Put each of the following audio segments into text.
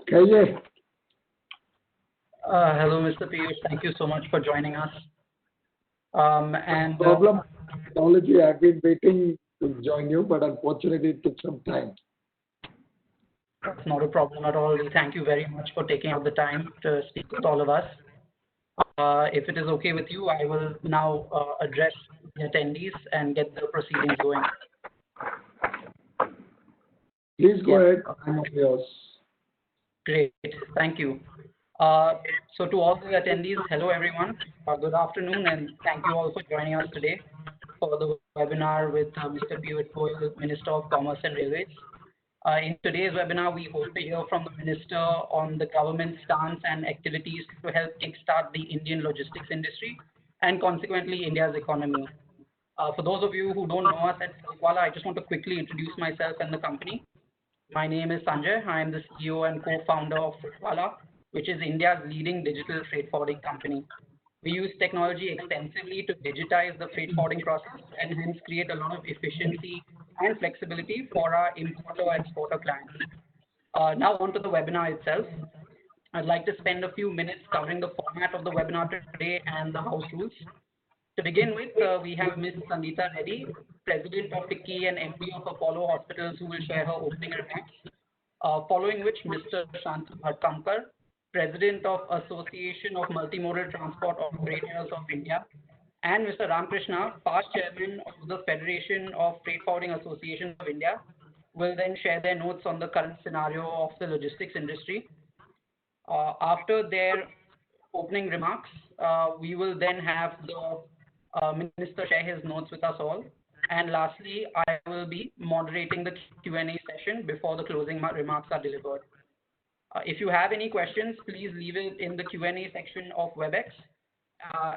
Kaye, Hello, Mr. Piyush. Thank you so much for joining us. And problem technology. I've been waiting to join you, but unfortunately it took some time. That's not a problem at all. We thank you very much for taking out the time to speak with all of us. If it is okay with you, I will now address the attendees and get the proceedings going. Please go ahead. I'm all yours. Great. Thank you. So to all the attendees, hello everyone. Good afternoon, and thank you all for joining us today for the webinar with Mr. Piyush Goyal, Minister of Commerce and Railways. In today's webinar, we hope to hear from the Minister on the government's stance and activities to help kickstart the Indian logistics industry and consequently India's economy. For those of you who don't know us at Silkwala, I just want to quickly introduce myself and the company. My name is Sanjay. I am the CEO and co-founder of Silkwala, which is India's leading digital freight forwarding company. We use technology extensively to digitize the freight forwarding process and hence create a lot of efficiency and flexibility for our importer-exporter clients. Now onto the webinar itself. I'd like to spend a few minutes covering the format of the webinar today and the house rules. To begin with, we have Ms. Sangeeta Reddy, President of FICCI and MD of Apollo Hospitals, who will share her opening remarks. Following which, Mr. Shantanu Bhatkamkar, President of Association of Multimodal Transport Operators of India, and Mr. Ramakrishna, past Chairman of the Federation of Freight Forwarding Associations of India, will then share their notes on the current scenario of the logistics industry. After their opening remarks, we will then have the Minister share his notes with us all. And lastly, I will be moderating the Q&A session before the closing remarks are delivered. If you have any questions, please leave it in the Q&A section of WebEx.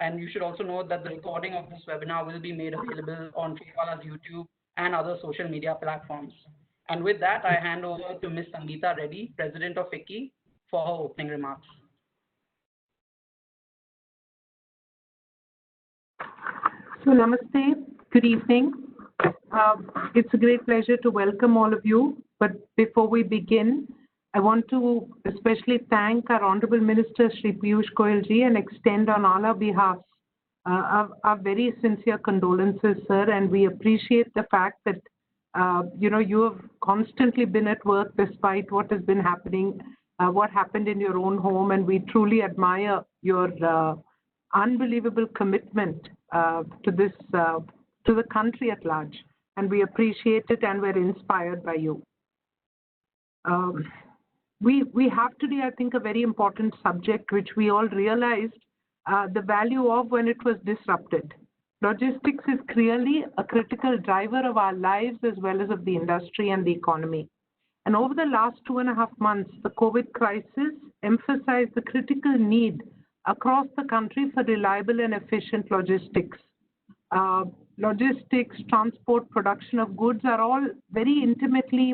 And you should also note that the recording of this webinar will be made available on Silkwala's YouTube and other social media platforms. And with that, I hand over to Ms. Sangeeta Reddy, President of FICCI, for her opening remarks. So namaste, good evening. It's a great pleasure to welcome all of you. But before we begin, I want to especially thank our Honorable Minister Shri Piyush Goyal ji and extend on all our behalf our very sincere condolences, sir. And we appreciate the fact that you have constantly been at work despite what has been happening, what happened in your own home, and we truly admire your unbelievable commitment to this to the country at large, and we appreciate it and we're inspired by you. We have today, I think, a very important subject which we all realized the value of when it was disrupted. Logistics is clearly a critical driver of our lives as well as of the industry and the economy. And over the last 2.5 months, the COVID crisis emphasized the critical need across the country for reliable and efficient logistics. Logistics, transport, production of goods are all very intimately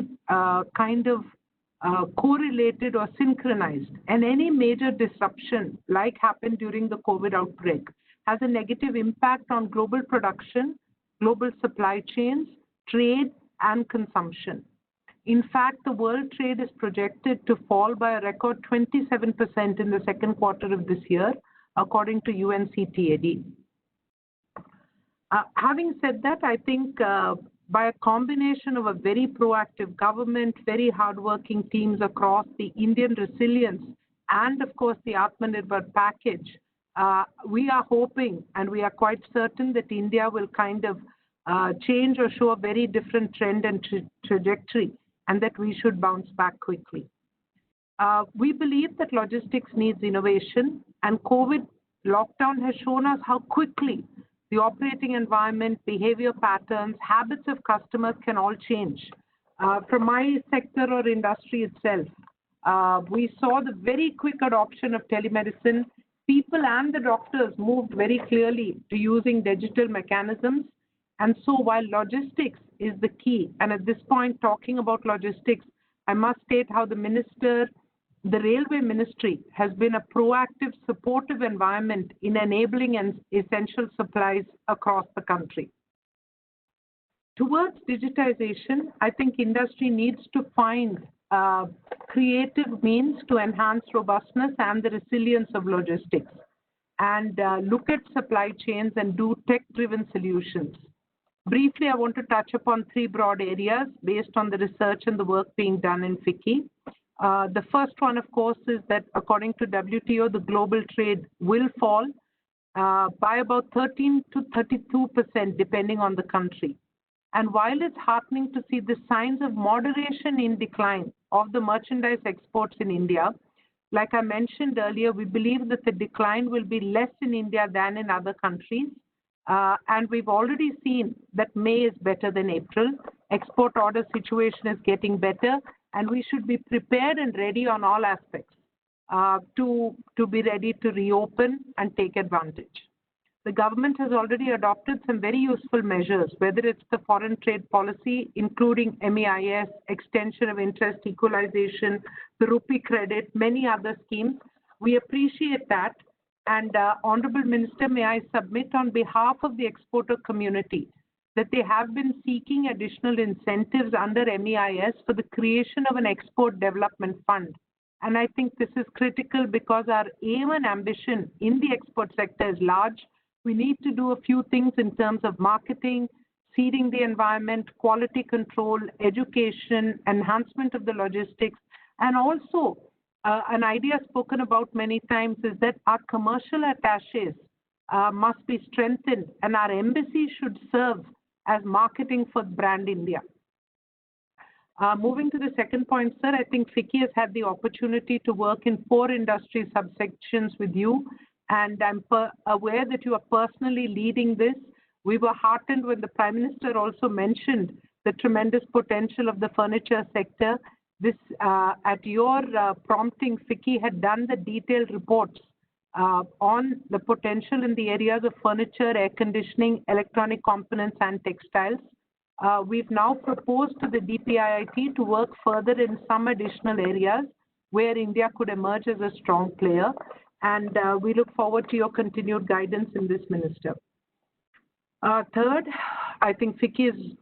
correlated or synchronized. And any major disruption, like happened during the COVID outbreak, has a negative impact on global production, global supply chains, trade, and consumption. In fact, the world trade is projected to fall by a record 27% in the second quarter of this year, according to UNCTAD. Having said that, I think by a combination of a very proactive government, very hardworking teams across the Indian resilience, and of course the Atmanirbhar package, we are hoping and we are quite certain that India will kind of change or show a very different trend and trajectory, and that we should bounce back quickly. We believe that logistics needs innovation, and COVID lockdown has shown us how quickly the operating environment, behavior patterns, habits of customers can all change. From my sector or industry itself, we saw the very quick adoption of telemedicine. People and the doctors moved very clearly to using digital mechanisms. And so while logistics is the key, and at this point talking about logistics, I must state how the Railway Ministry has been a proactive, supportive environment in enabling essential supplies across the country. Towards digitization, I think industry needs to find creative means to enhance robustness and the resilience of logistics, and look at supply chains and do tech-driven solutions. Briefly, I want to touch upon three broad areas based on the research and the work being done in FICCI. The first one, of course, is that according to WTO, the global trade will fall by about 13 to 32%, depending on the country. And while it's heartening to see the signs of moderation in decline of the merchandise exports in India, like I mentioned earlier, we believe that the decline will be less in India than in other countries. And we've already seen that May is better than April. Export order situation is getting better, and we should be prepared and ready on all aspects to be ready to reopen and take advantage. The government has already adopted some very useful measures, whether it's the foreign trade policy, including MEIS, extension of interest equalization, the rupee credit, many other schemes. We appreciate that. And Honorable Minister, may I submit on behalf of the exporter community that they have been seeking additional incentives under MEIS for the creation of an export development fund. And I think this is critical because our aim and ambition in the export sector is large. We need to do a few things in terms of marketing, seeding the environment, quality control, education, enhancement of the logistics, and also an idea spoken about many times is that our commercial attaches must be strengthened, and our embassy should serve as marketing for brand India. Moving to the second point, sir, I think FICCI has had the opportunity to work in 4 industry subsections with you, and I'm aware that you are personally leading this. We were heartened when the Prime Minister also mentioned the tremendous potential of the furniture sector. This, at your prompting, FICCI had done the detailed reports on the potential in the areas of furniture, air conditioning, electronic components, and textiles. We've now proposed to the DPIIT to work further in some additional areas where India could emerge as a strong player. And we look forward to your continued guidance in this, Minister. Third, I think FICCI is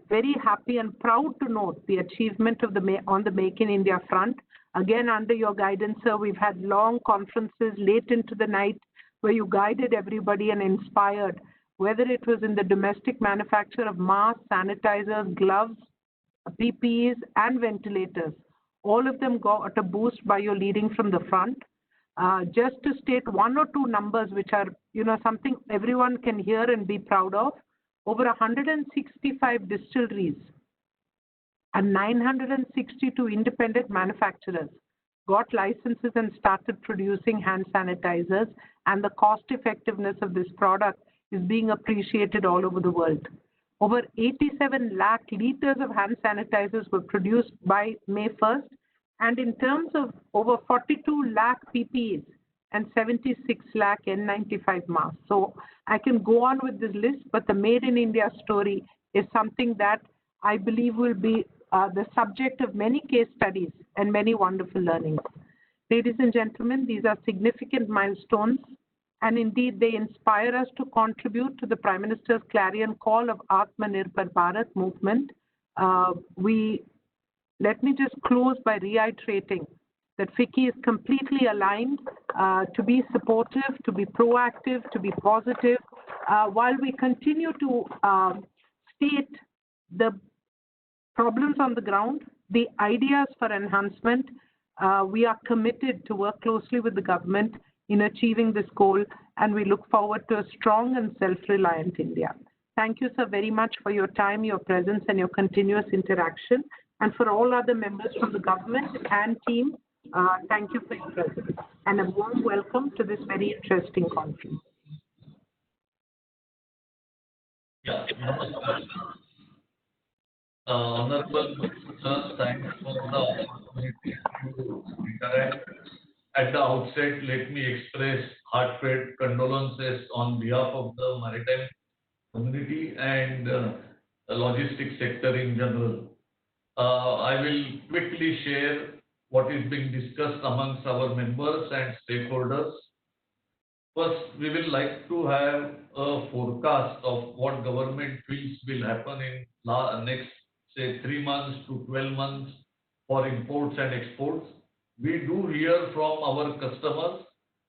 very happy and proud to note the achievement of on the Make in India front. Again, under your guidance, sir, we've had long conferences late into the night where you guided everybody and inspired, whether it was in the domestic manufacture of masks, sanitizers, gloves, PPEs, and ventilators. All of them got a boost by your leading from the front. Just to state 1 or 2 numbers, which are, something everyone can hear and be proud of, over 165 distilleries and 962 independent manufacturers got licenses and started producing hand sanitizers, and the cost effectiveness of this product is being appreciated all over the world. Over 87 lakh liters of hand sanitizers were produced by May 1st, and in terms of over 42 lakh PPEs and 76 lakh N95 masks. So I can go on with this list, but the Made in India story is something that I believe will be the subject of many case studies and many wonderful learnings. Ladies and gentlemen, these are significant milestones, and indeed they inspire us to contribute to the Prime Minister's clarion call of Atmanirbhar Bharat movement. Let me just close by reiterating that FICCI is completely aligned to be supportive, to be proactive, to be positive, while we continue to state the problems on the ground, the ideas for enhancement. We are committed to work closely with the government in achieving this goal, and we look forward to a strong and self-reliant India. Thank you, sir, very much for your time, your presence, and your continuous interaction. And for all other members from the government and team, thank you for your presence. And a warm welcome to this very interesting conference. Yeah. Honorable Sir, thanks for the opportunity to interact. At the outset, let me express heartfelt condolences on behalf of the maritime community and the logistics sector in general. I will quickly share what is being discussed amongst our members and stakeholders. First, we will like to have a forecast of what government feels will happen in next, say, 3 months to 12 months for imports and exports. We do hear from our customers.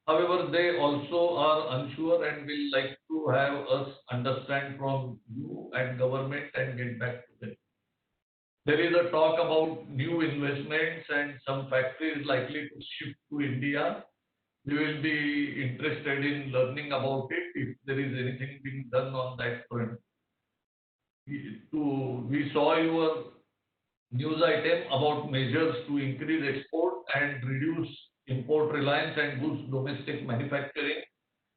However, they also are unsure and will like to have us understand from you and government and get back to them. There is a talk about new investments and some factories likely to shift to India. We will be interested in learning about it if there is anything being done on that front. We saw your news item about measures to increase export and reduce import reliance and boost domestic manufacturing.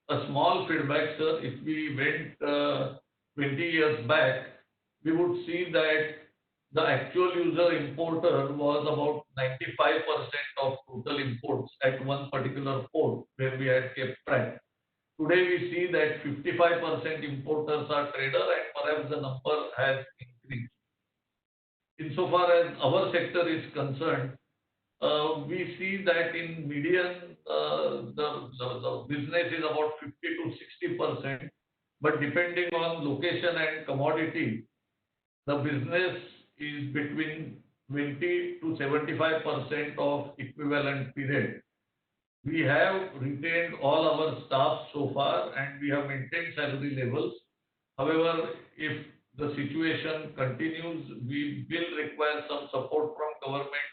A small feedback, sir, if we went 20 years back, we would see that the actual user importer was about 95% of total imports at one particular port where we had kept track. Today we see that 55% importers are trader and perhaps the number has increased. Insofar as our sector is concerned, we see that in median the business is about 50 to 60%, but depending on location and commodity, the business is between 20 to 75% of equivalent period. We have retained all our staff so far and we have maintained salary levels. However, if the situation continues, we will require some support from government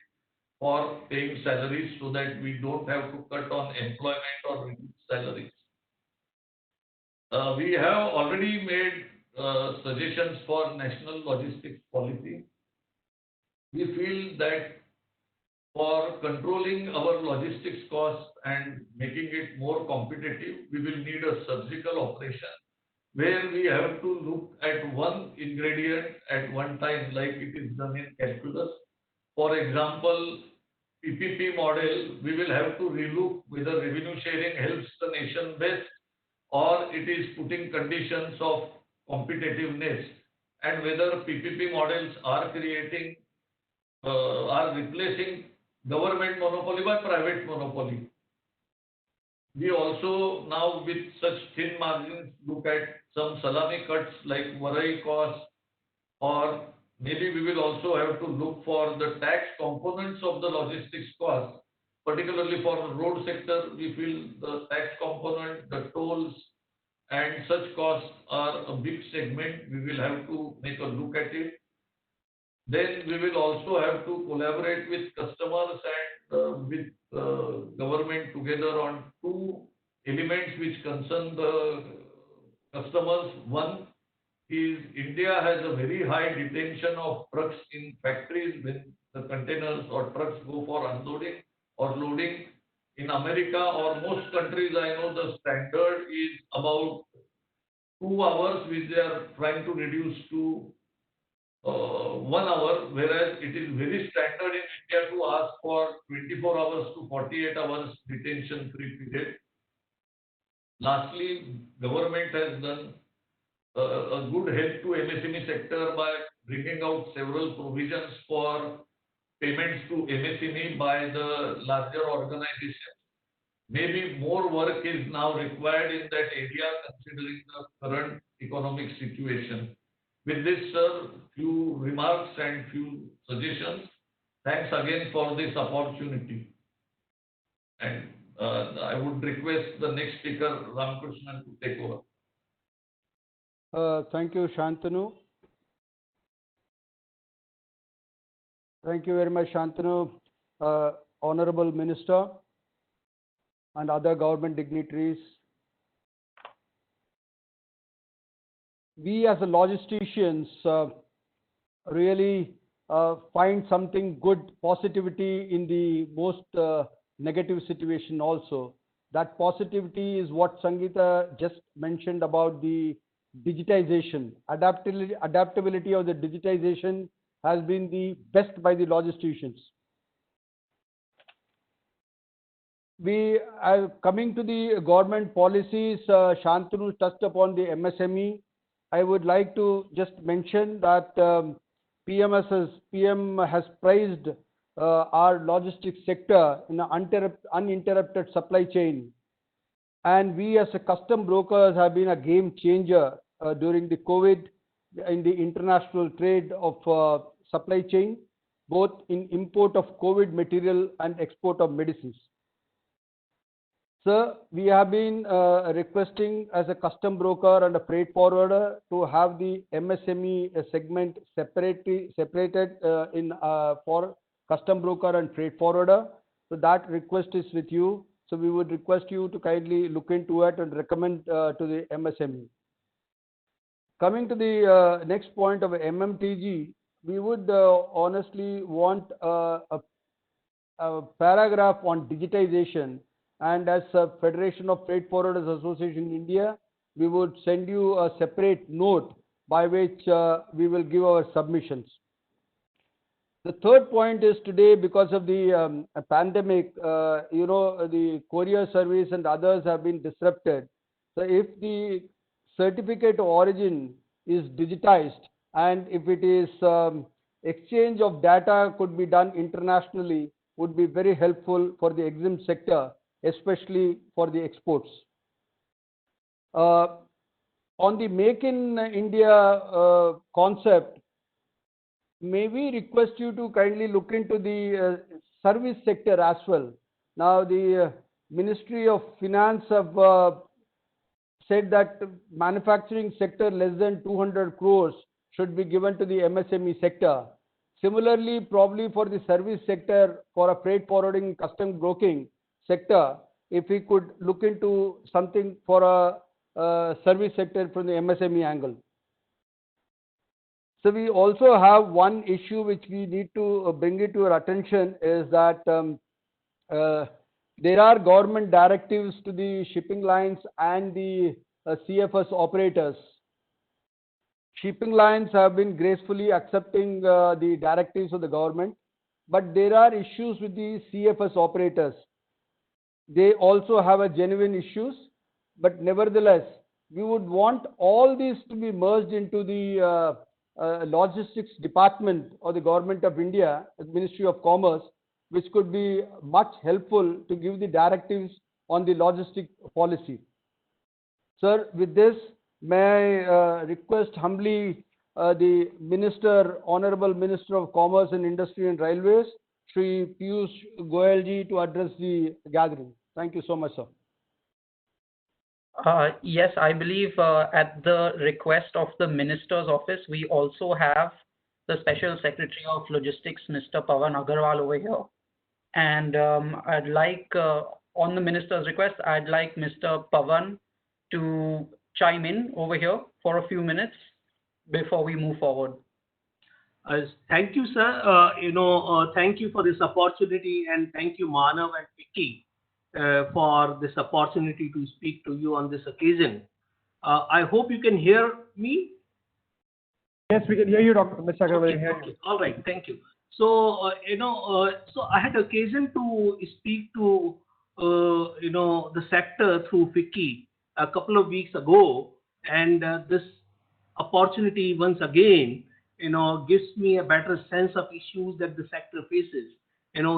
for paying salaries so that we don't have to cut on employment or reduce salaries. We have already made suggestions for national logistics policy. We feel that for controlling our logistics costs and making it more competitive, we will need a surgical operation where we have to look at one ingredient at one time, like it is done in calculus. For example, PPP model, we will have to relook whether revenue sharing helps the nation best or it is putting conditions of competitiveness, and whether PPP models are replacing government monopoly by private monopoly. We also now with such thin margins look at some salami cuts like Warai cost, or maybe we will also have to look for the tax components of the logistics cost. Particularly for the road sector, we feel the tax component, the tolls and such costs are a big segment. We will have to make a look at it. Then we will also have to collaborate with customers and with government together on two elements which concern the customers. One is India has a very high detention of trucks in factories when the containers or trucks go for unloading or loading. In America or most countries, I know the standard is about 2 hours, which they are trying to reduce to 1 hour, whereas it is very standard in India to ask for 24 hours to 48 hours detention free period. Lastly, government has done a good help to MSME sector by bringing out several provisions for payments to MSME by the larger organizations. Maybe more work is now required in that area considering the current economic situation. With this, sir, few remarks and few suggestions. Thanks again for this opportunity. And I would request the next speaker, Ramakrishnan, to take over. Thank you, Shantanu. Thank you very much, Shantanu. Honorable Minister and other government dignitaries. We as a logisticians really find something good, positivity in the most negative situation also. That positivity is what Sangeeta just mentioned about the digitization. Adaptability of the digitization has been the best by the logisticians. We are coming to the government policies. Shantanu touched upon the MSME. I would like to just mention that PM has praised our logistics sector in an uninterrupted supply chain. And we as a custom brokers have been a game changer during the COVID in the international trade of supply chain. both in import of COVID material and export of medicines. Sir, we have been requesting as a custom broker and a freight forwarder to have the MSME segment separated for custom broker and freight forwarder. So that request is with you. So we would request you to kindly look into it and recommend to the MSME. Coming to the next point of MMTG, we would honestly want a paragraph on digitization. And as a Federation of Freight Forwarders Association in India, we would send you a separate note by which we will give our submissions. The third point is today, because of the pandemic, the courier service and others have been disrupted. So if the certificate of origin is digitized and if it is exchange of data could be done internationally, would be very helpful for the EXIM sector, especially for the exports. On the Make in India concept, may we request you to kindly look into the service sector as well. Now, the Ministry of Finance have said that manufacturing sector less than 200 crores should be given to the MSME sector. Similarly, probably for the service sector, for a freight forwarding custom broking sector, if we could look into something for a service sector from the MSME angle. So we also have one issue which we need to bring it to your attention is that there are government directives to the shipping lines and the CFS operators. Shipping lines have been gracefully accepting the directives of the government, but there are issues with the CFS operators. They also have a genuine issues, but nevertheless, we would want all these to be merged into the logistics department of the Government of India, the Ministry of Commerce, which could be much helpful to give the directives on the logistic policy. Sir, with this, may I request humbly the Minister, Honorable Minister of Commerce and Industry and Railways, Shri Piyush Goyal ji, to address the gathering. Thank you so much, sir. Yes, I believe at the request of the Minister's office, we also have the Special Secretary of Logistics, Mr. Pawan Agarwal over here. And I'd like, on the Minister's request, I'd like Mr. Pawan to chime in over here for a few minutes before we move forward. Thank you, sir. Thank you for this opportunity, and thank you, Manav and Vicky, for this opportunity to speak to you on this occasion. I hope you can hear me. Yes, we can hear you, Dr. Mr. Agarwal. Okay. All right, thank you. So, so I had occasion to speak to, the sector through Vicky a couple of weeks ago, and this opportunity once again, gives me a better sense of issues that the sector faces.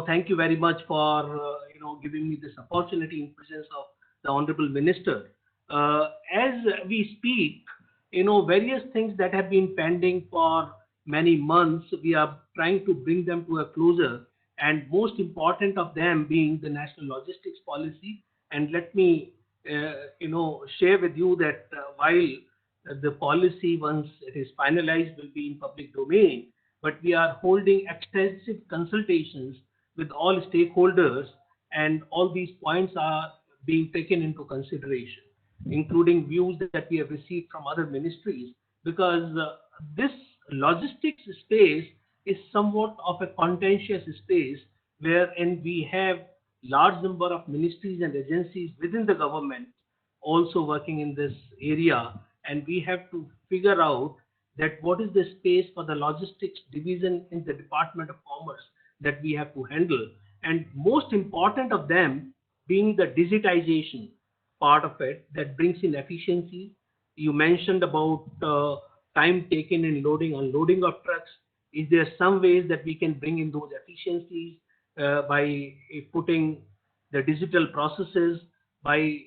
Thank you very much for, giving me this opportunity in presence of the Honorable Minister. As we speak, various things that have been pending for many months, we are trying to bring them to a closure, and most important of them being the National Logistics Policy. And let me, share with you that while the policy, once it is finalized, will be in public domain, but we are holding extensive consultations with all stakeholders, and all these points are being taken into consideration, including views that we have received from other ministries, because this logistics space is somewhat of a contentious space wherein we have large number of ministries and agencies within the government also working in this area, and we have to figure out that what is the space for the logistics division in the Department of Commerce that we have to handle, and most important of them being the digitization part of it that brings in efficiency. You mentioned about time taken in loading, unloading of trucks. Is there some ways that we can bring in those efficiencies by putting the digital processes, by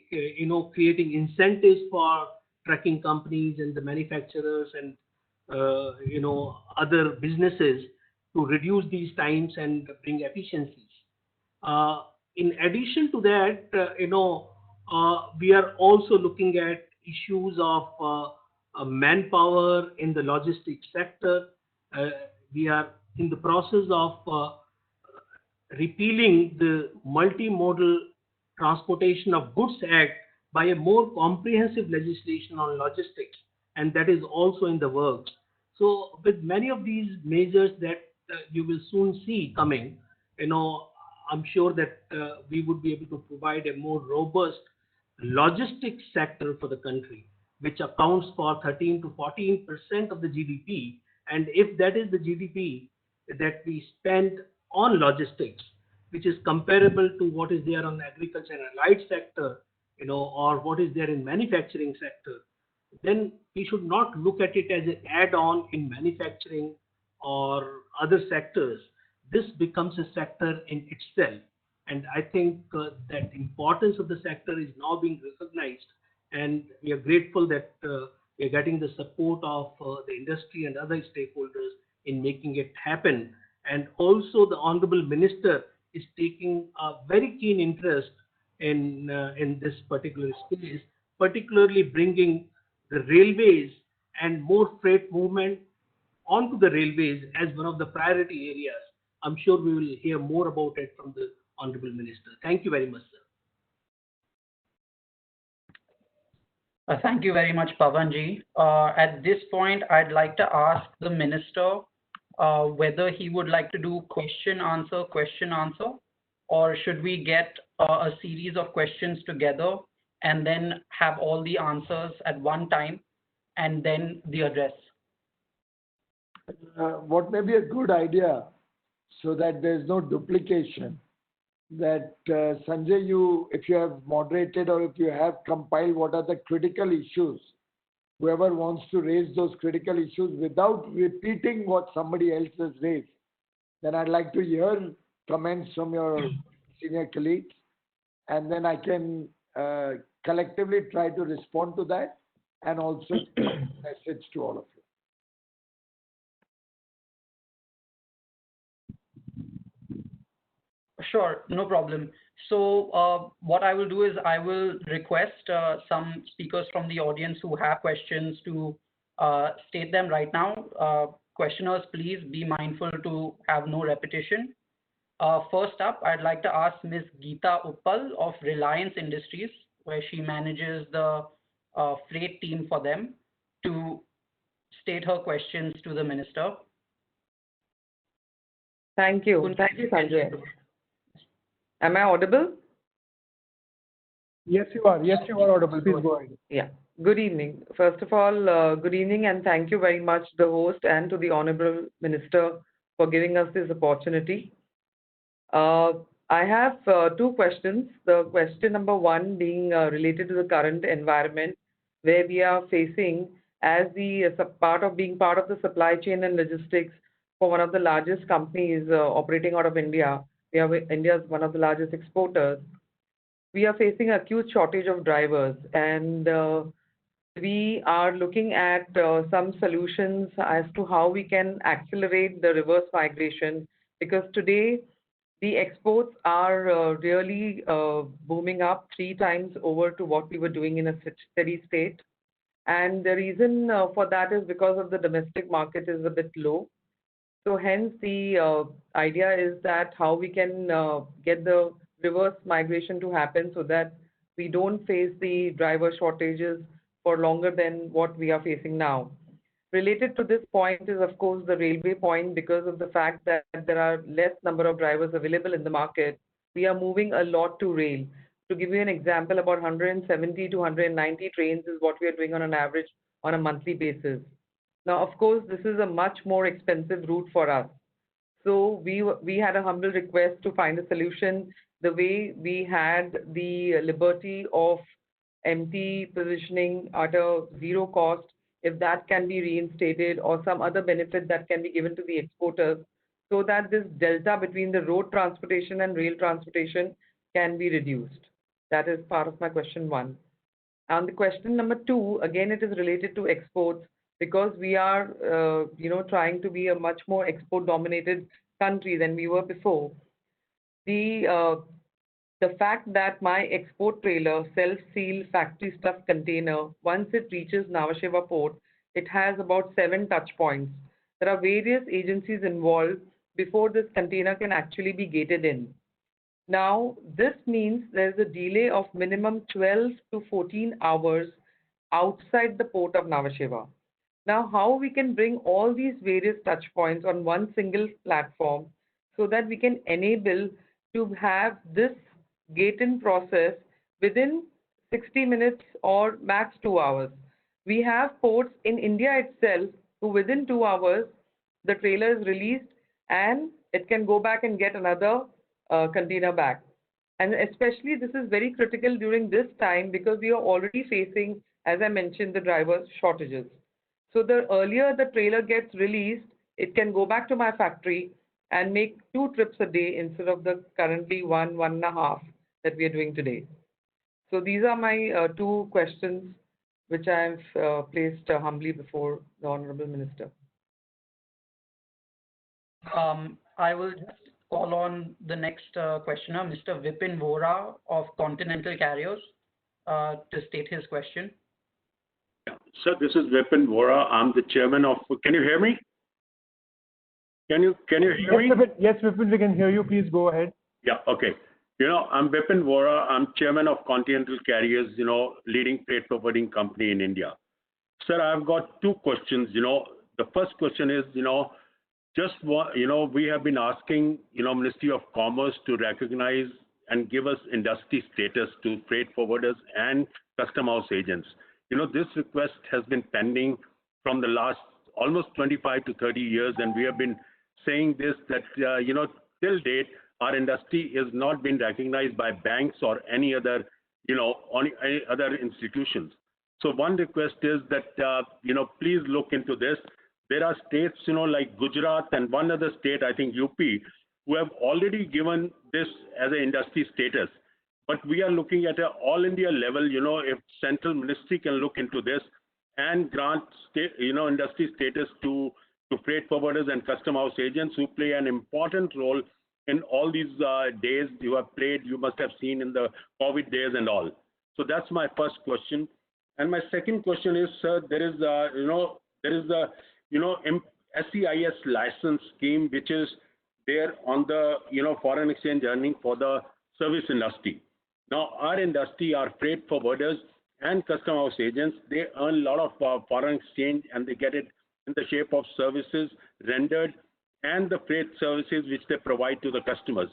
creating incentives for trucking companies and the manufacturers and other businesses to reduce these times and bring efficiencies. In addition to that, we are also looking at issues of manpower in the logistics sector. We are in the process of repealing the Multimodal Transportation of Goods Act by a more comprehensive legislation on logistics, and that is also in the works. So with many of these measures that you will soon see coming, I'm sure that we would be able to provide a more robust logistics sector for the country, which accounts for 13 to 14% of the GDP. And if that is the GDP that we spend on logistics, which is comparable to what is there on the agriculture and allied sector, or what is there in manufacturing sector, then we should not look at it as an add-on in manufacturing or other sectors. This becomes a sector in itself. And I think that importance of the sector is now being recognized. And we are grateful that we are getting the support of the industry and other stakeholders in making it happen. And also the Honorable Minister is taking a very keen interest in this particular space, particularly bringing the railways and more freight movement onto the railways as one of the priority areas. I'm sure we will hear more about it from the Honorable Minister. Thank you very much, sir. Thank you very much, Pavanji. At this point, I'd like to ask the Minister whether he would like to do question, answer, or should we get a series of questions together and then have all the answers at one time and then the address? What may be a good idea so that there's no duplication, that Sanjay, if you have moderated or if you have compiled what are the critical issues, whoever wants to raise those critical issues without repeating what somebody else has raised, then I'd like to hear comments from your senior colleagues, and then I can collectively try to respond to that and also message to all of you. Sure, no problem. So what I will do is I will request some speakers from the audience who have questions to state them right now. Questioners, please be mindful to have no repetition. First up, I'd like to ask Ms. Geeta Uppal of Reliance Industries, where she manages the freight team for them, to state her questions to the Minister. Thank you. Thank you, Sanjay. Am I audible? Yes, you are. Yes, you are audible. Please go ahead. Yeah. Good evening. First of all, good evening and thank you very much, the host, and to the Honorable Minister for giving us this opportunity. I have two questions. The question number one being related to the current environment where we are facing as the part of the supply chain and logistics for one of the largest companies operating out of India. India is one of the largest exporters. We are facing an acute shortage of drivers, and we are looking at some solutions as to how we can accelerate the reverse migration, because today the exports are really booming up 3 times over to what we were doing in a steady state. And the reason for that is because of the domestic market is a bit low. So hence the idea is that how we can get the reverse migration to happen so that we don't face the driver shortages for longer than what we are facing now. Related to this point is, of course, the railway point. Because of the fact that there are less number of drivers available in the market, we are moving a lot to rail. To give you an example, about 170 to 190 trains is what we are doing on an average on a monthly basis. Now, of course, this is a much more expensive route for us. So we had a humble request to find a solution the way we had the liberty of empty positioning at a zero cost, if that can be reinstated, or some other benefit that can be given to the exporters, so that this delta between the road transportation and rail transportation can be reduced. That is part of my question one. And the question number two, again, it is related to exports, because we are, trying to be a much more export-dominated country than we were before. The fact that my export trailer, self-seal factory stuff container, once it reaches Nhava Sheva port, it has about 7 touch points. There are various agencies involved before this container can actually be gated in. Now, this means there's a delay of minimum 12 to 14 hours outside the port of Nhava Sheva. Now, how we can bring all these various touch points on one single platform so that we can enable to have this gate-in process within 60 minutes or max 2 hours. We have ports in India itself who within 2 hours, the trailer is released and it can go back and get another container back. And especially this is very critical during this time because we are already facing, as I mentioned, the driver shortages. So the earlier the trailer gets released, it can go back to my factory and make 2 trips a day instead of the currently 1.5 that we are doing today. So these are my 2 questions which I have placed humbly before the Honorable Minister. I will just call on the next questioner, Mr. Vipin Vora of Continental Carriers, to state his question. Yeah. Sir, this is Vipin Vora. I'm the chairman of. Can you hear me? Can you hear me? Yes, Vipin, we can hear you. Please go ahead. Yeah. Okay. I'm Vipin Vora. I'm chairman of Continental Carriers. Leading freight forwarding company in India. Sir, I've got 2 questions. The first question is, we have been asking, Ministry of Commerce to recognize and give us industry status to freight forwarders and custom house agents. This request has been pending from the last almost 25 to 30 years, and we have been saying this that, till date, our industry has not been recognized by banks or any other, any other institutions. So one request is that, please look into this. There are states, like Gujarat and one other state, I think UP, who have already given this as an industry status. But we are looking at an all India level, if central ministry can look into this and grant state, industry status to freight forwarders and custom house agents who play an important role in all these days you have played, you must have seen in the COVID days and all. So that's my first question. And my second question is, sir, there is a SEIS license scheme which is there on the foreign exchange earning for the service industry. Now our industry, our freight forwarders and custom house agents, they earn a lot of foreign exchange and they get it in the shape of services rendered and the freight services which they provide to the customers.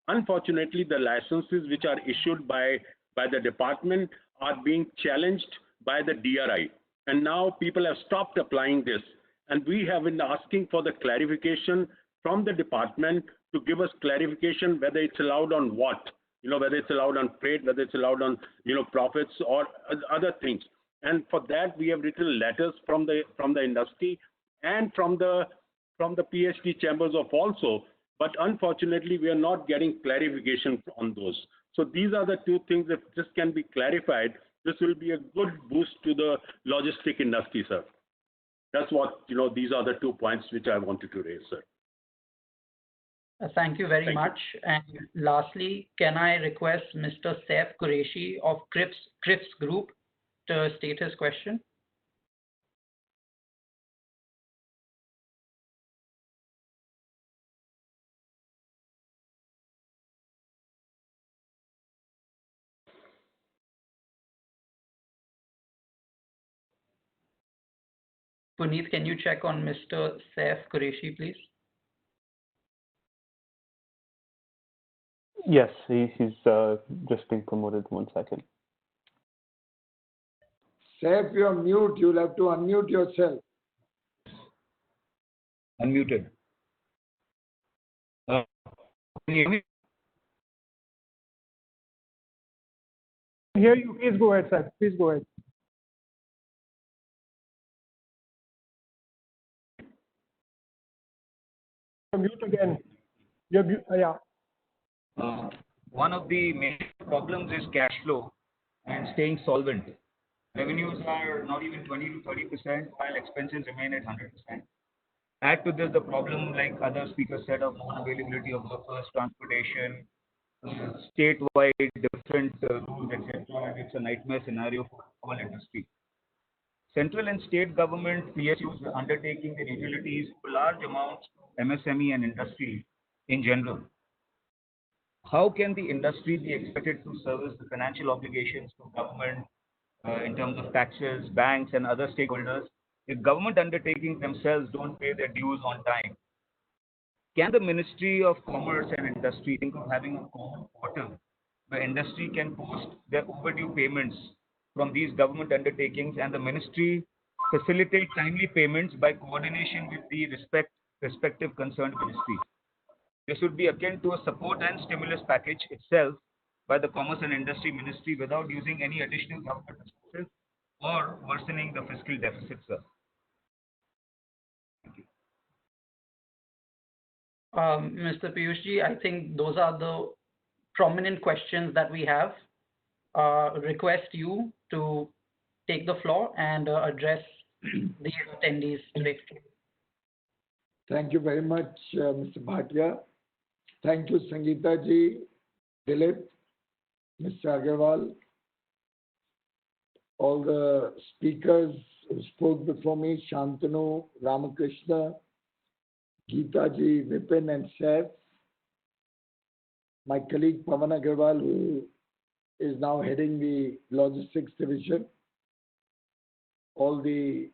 Unfortunately, the licenses which are issued by the department are being challenged by the DRI. And now people have stopped applying this. And we have been asking for the clarification from the department to give us clarification whether it's allowed on what, whether it's allowed on freight, whether it's allowed on, profits or other things. And for that, we have written letters from the industry and from the PhD chambers of also. But unfortunately, we are not getting clarification on those. So these are the 2 things. If this can be clarified, this will be a good boost to the logistic industry, sir. That's what, these are the 2 points which I wanted to raise, sir. Thank you very much. And lastly, can I request Mr. Saif Qureshi of Cripps Group to state his question? Puneet, can you check on Mr. Saif Qureshi, please? Yes, he's just been promoted. 1 second. Saif, you're mute. You'll have to unmute yourself. Unmuted. Can you hear me? I hear you. Please go ahead, sir. Please go ahead. Mute again. You're mute. Yeah. One of the main problems is cash flow and staying solvent. revenues are not even 20 to 30%, while expenses remain at 100%. Add to this the problem, like other speakers said, of non-availability of workers, transportation, statewide different rules, etc. And it's a nightmare scenario for all industry. Central and state government PSUs are undertaking the utilities for large amounts, MSME and industry in general. How can the industry be expected to service the financial obligations to government in terms of taxes, banks, and other stakeholders if government undertakings themselves don't pay their dues on time? Can the Ministry of Commerce and Industry think of having a common portal where industry can post their overdue payments from these government undertakings and the ministry facilitate timely payments by coordination with the respective concerned ministry? This would be akin to a support and stimulus package itself by the Commerce and Industry Ministry without using any additional government resources or worsening the fiscal deficit, sir. Mr. Piyushji, I think those are the prominent questions that we have. Request you to take the floor and address the attendees today. Thank you very much, Mr. Bhatia. Thank you, Sangeeta ji, Dilip, Mr. Agarwal, all the speakers who spoke before me, Shantanu, Ramakrishna, Geeta ji, Vipin and Saif, my colleague Pavan Agarwal, who is now heading the logistics division, all the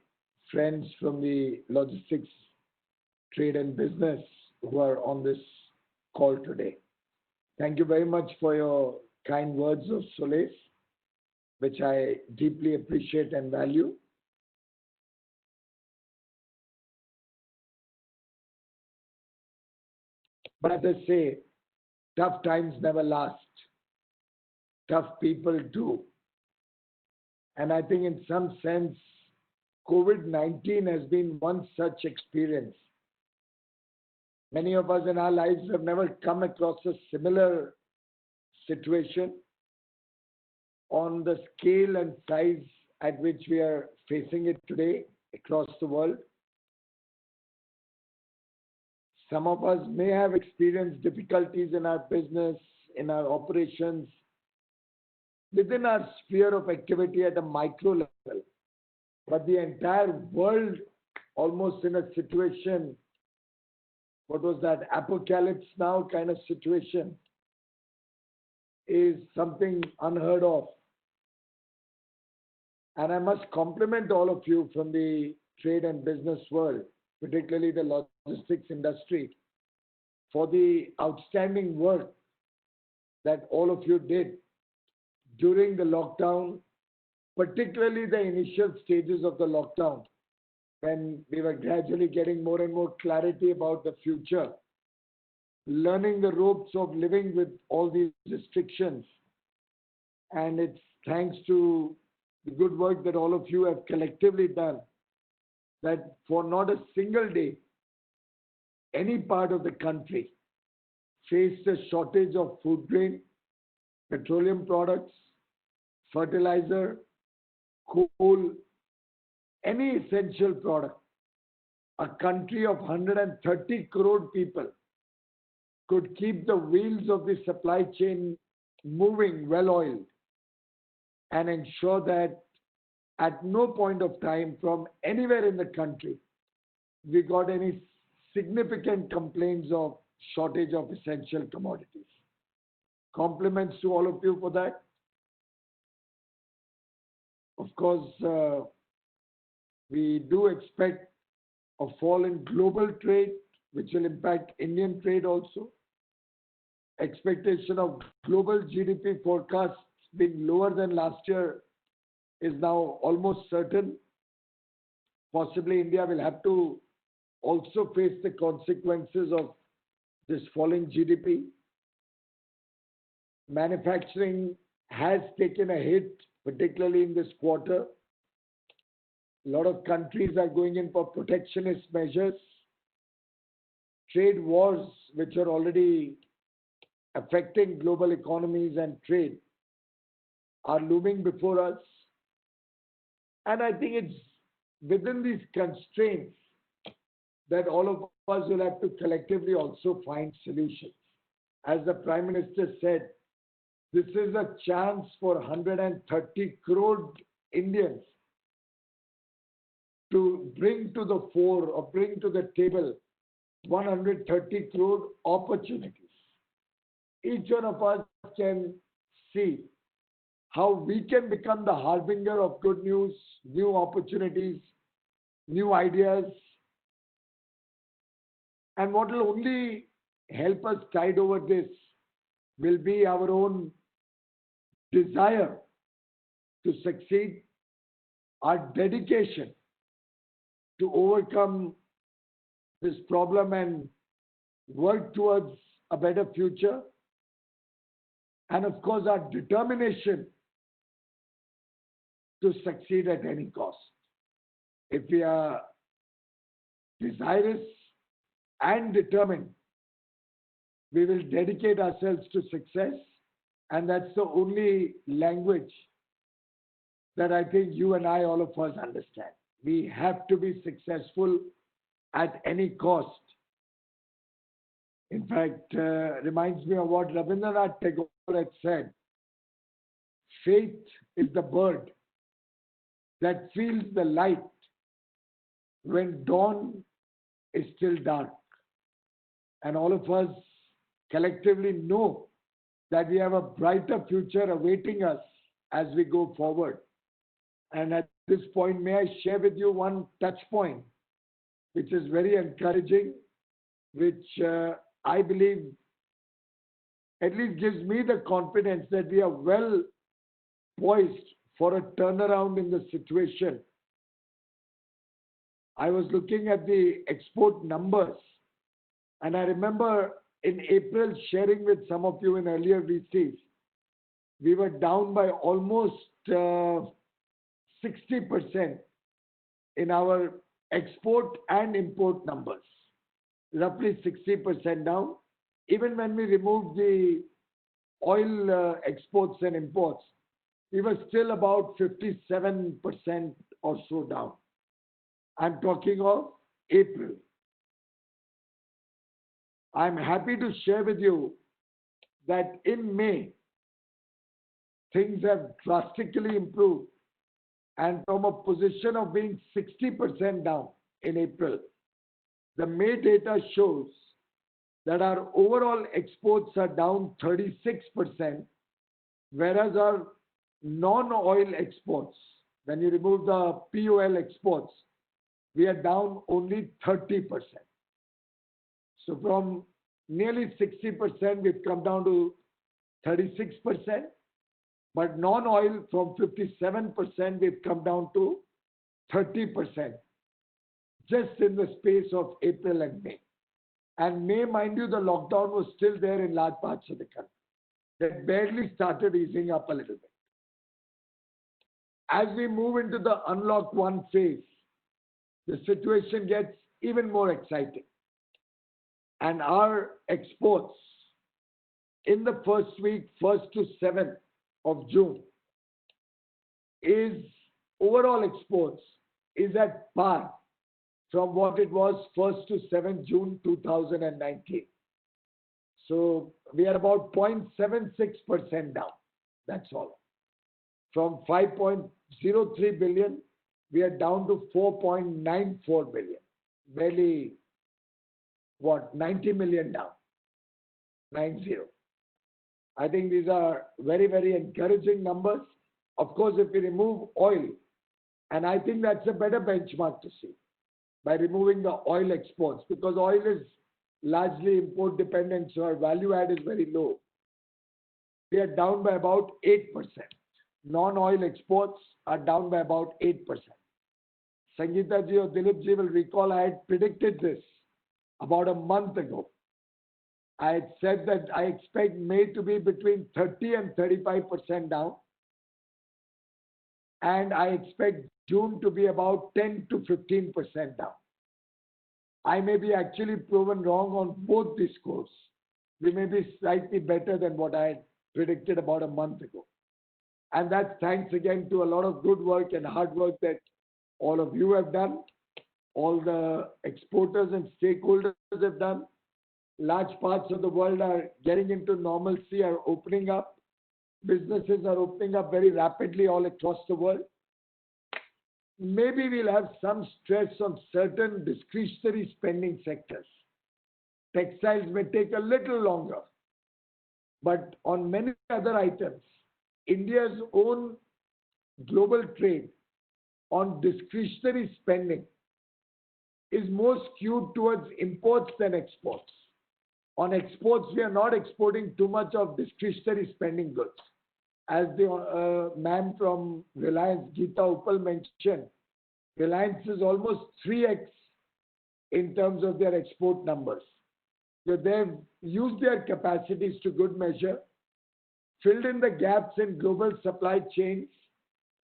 friends from the logistics, trade and business who are on this call today. Thank you very much for your kind words of solace, which I deeply appreciate and value. But as I say, tough times never last. Tough people do. And I think in some sense, COVID-19 has been one such experience. Many of us in our lives have never come across a similar situation on the scale and size at which we are facing it today across the world. Some of us may have experienced difficulties in our business, in our operations, within our sphere of activity at a micro level. But the entire world, almost in a situation, what was that, apocalypse now kind of situation, is something unheard of. And I must compliment all of you from the trade and business world, particularly the logistics industry, for the outstanding work that all of you did during the lockdown, particularly the initial stages of the lockdown, when we were gradually getting more and more clarity about the future, learning the ropes of living with all these restrictions. And it's thanks to the good work that all of you have collectively done, that for not a single day, any part of the country faced a shortage of food grain, petroleum products, fertilizer, coal, any essential product. A country of 130 crore people could keep the wheels of the supply chain moving well-oiled and ensure that at no point of time from anywhere in the country we got any significant complaints of shortage of essential commodities. Compliments to all of you for that. Of course, we do expect a fall in global trade, which will impact Indian trade also. Expectation of global GDP forecasts being lower than last year is now almost certain. Possibly India will have to also face the consequences of this falling GDP. Manufacturing has taken a hit, particularly in this quarter. A lot of countries are going in for protectionist measures. Trade wars, which are already affecting global economies and trade, are looming before us. And I think it's within these constraints that all of us will have to collectively also find solutions. As the Prime Minister said, this is a chance for 130 crore Indians to bring to the fore or bring to the table 130 crore opportunities. Each one of us can see how we can become the harbinger of good news, new opportunities, new ideas. And what will only help us tide over this will be our own desire to succeed, our dedication to overcome this problem and work towards a better future, and of course our determination to succeed at any cost. If we are desirous and determined, we will dedicate ourselves to success, and that's the only language that I think you and I, all of us, understand. We have to be successful at any cost. In fact, reminds me of what Rabindranath Tagore had said. Faith is the bird that feels the light when dawn is still dark. And all of us collectively know that we have a brighter future awaiting us as we go forward. And at this point, may I share with you one touch point, which is very encouraging, which I believe at least gives me the confidence that we are well poised for a turnaround in the situation. I was looking at the export numbers, and I remember in April sharing with some of you in earlier VCs, we were down by almost 60% in our export and import numbers, roughly 60% down. Even when we removed the oil exports and imports, we were still about 57% or so down. I'm talking of April. I'm happy to share with you that in May, things have drastically improved, and from a position of being 60% down in April, the May data shows that our overall exports are down 36%, whereas our non-oil exports, when you remove the POL exports, we are down only 30%. So from nearly 60%, we've come down to 36%, but non-oil from 57%, we've come down to 30%, just in the space of April and May. And May, mind you, the lockdown was still there in large parts of the country. They barely started easing up a little bit. As we move into the Unlock 1 phase, the situation gets even more exciting. And our exports in the first week, 1st to 7th of June, is overall exports is at par from what it was 1st to 7th June 2019. So we are about 0.76% down. That's all. From 5.03 billion, we are down to 4.94 billion. Barely, 90 million down. 90. I think these are very, very encouraging numbers. Of course, if we remove oil, and I think that's a better benchmark to see, by removing the oil exports, because oil is largely import dependent, so our value add is very low. We are down by about 8%. Non-oil exports are down by about 8%. Sangeeta ji or Dilip ji will recall I had predicted this about a month ago. I had said that I expect May to be between 30 and 35% down, and I expect June to be about 10 to 15% down. I may be actually proven wrong on both these scores. We may be slightly better than what I had predicted about a month ago. And that's thanks again to a lot of good work and hard work that all of you have done, all the exporters and stakeholders have done. Large parts of the world are getting into normalcy, are opening up. Businesses are opening up very rapidly all across the world. Maybe we'll have some stress on certain discretionary spending sectors. Textiles may take a little longer, but on many other items, India's own global trade on discretionary spending is more skewed towards imports than exports. On exports, we are not exporting too much of discretionary spending goods. As the man from Reliance, Geeta Uppal, mentioned, Reliance is almost 3x in terms of their export numbers. So they've used their capacities to good measure, filled in the gaps in global supply chains,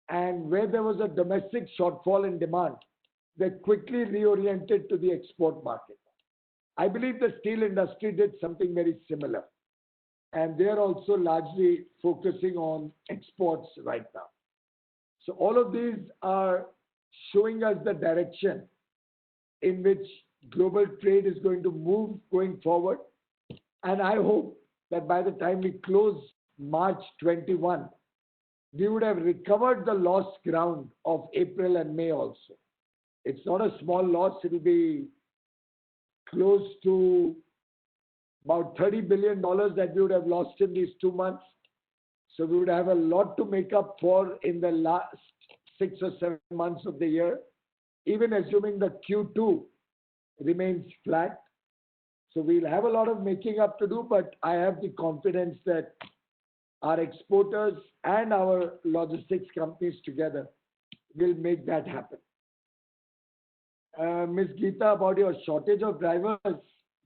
and where there was a domestic shortfall in demand, they quickly reoriented to the export market. I believe the steel industry did something very similar, and they're also largely focusing on exports right now. So all of these are showing us the direction in which global trade is going to move going forward. And I hope that by the time we close March 21, we would have recovered the lost ground of April and May also. It's not a small loss. It will be close to about $30 billion that we would have lost in these 2 months. So we would have a lot to make up for in the last 6 or 7 months of the year, even assuming the Q2 remains flat. So we'll have a lot of making up to do, but I have the confidence that our exporters and our logistics companies together will make that happen. Ms. Geeta, about your shortage of drivers,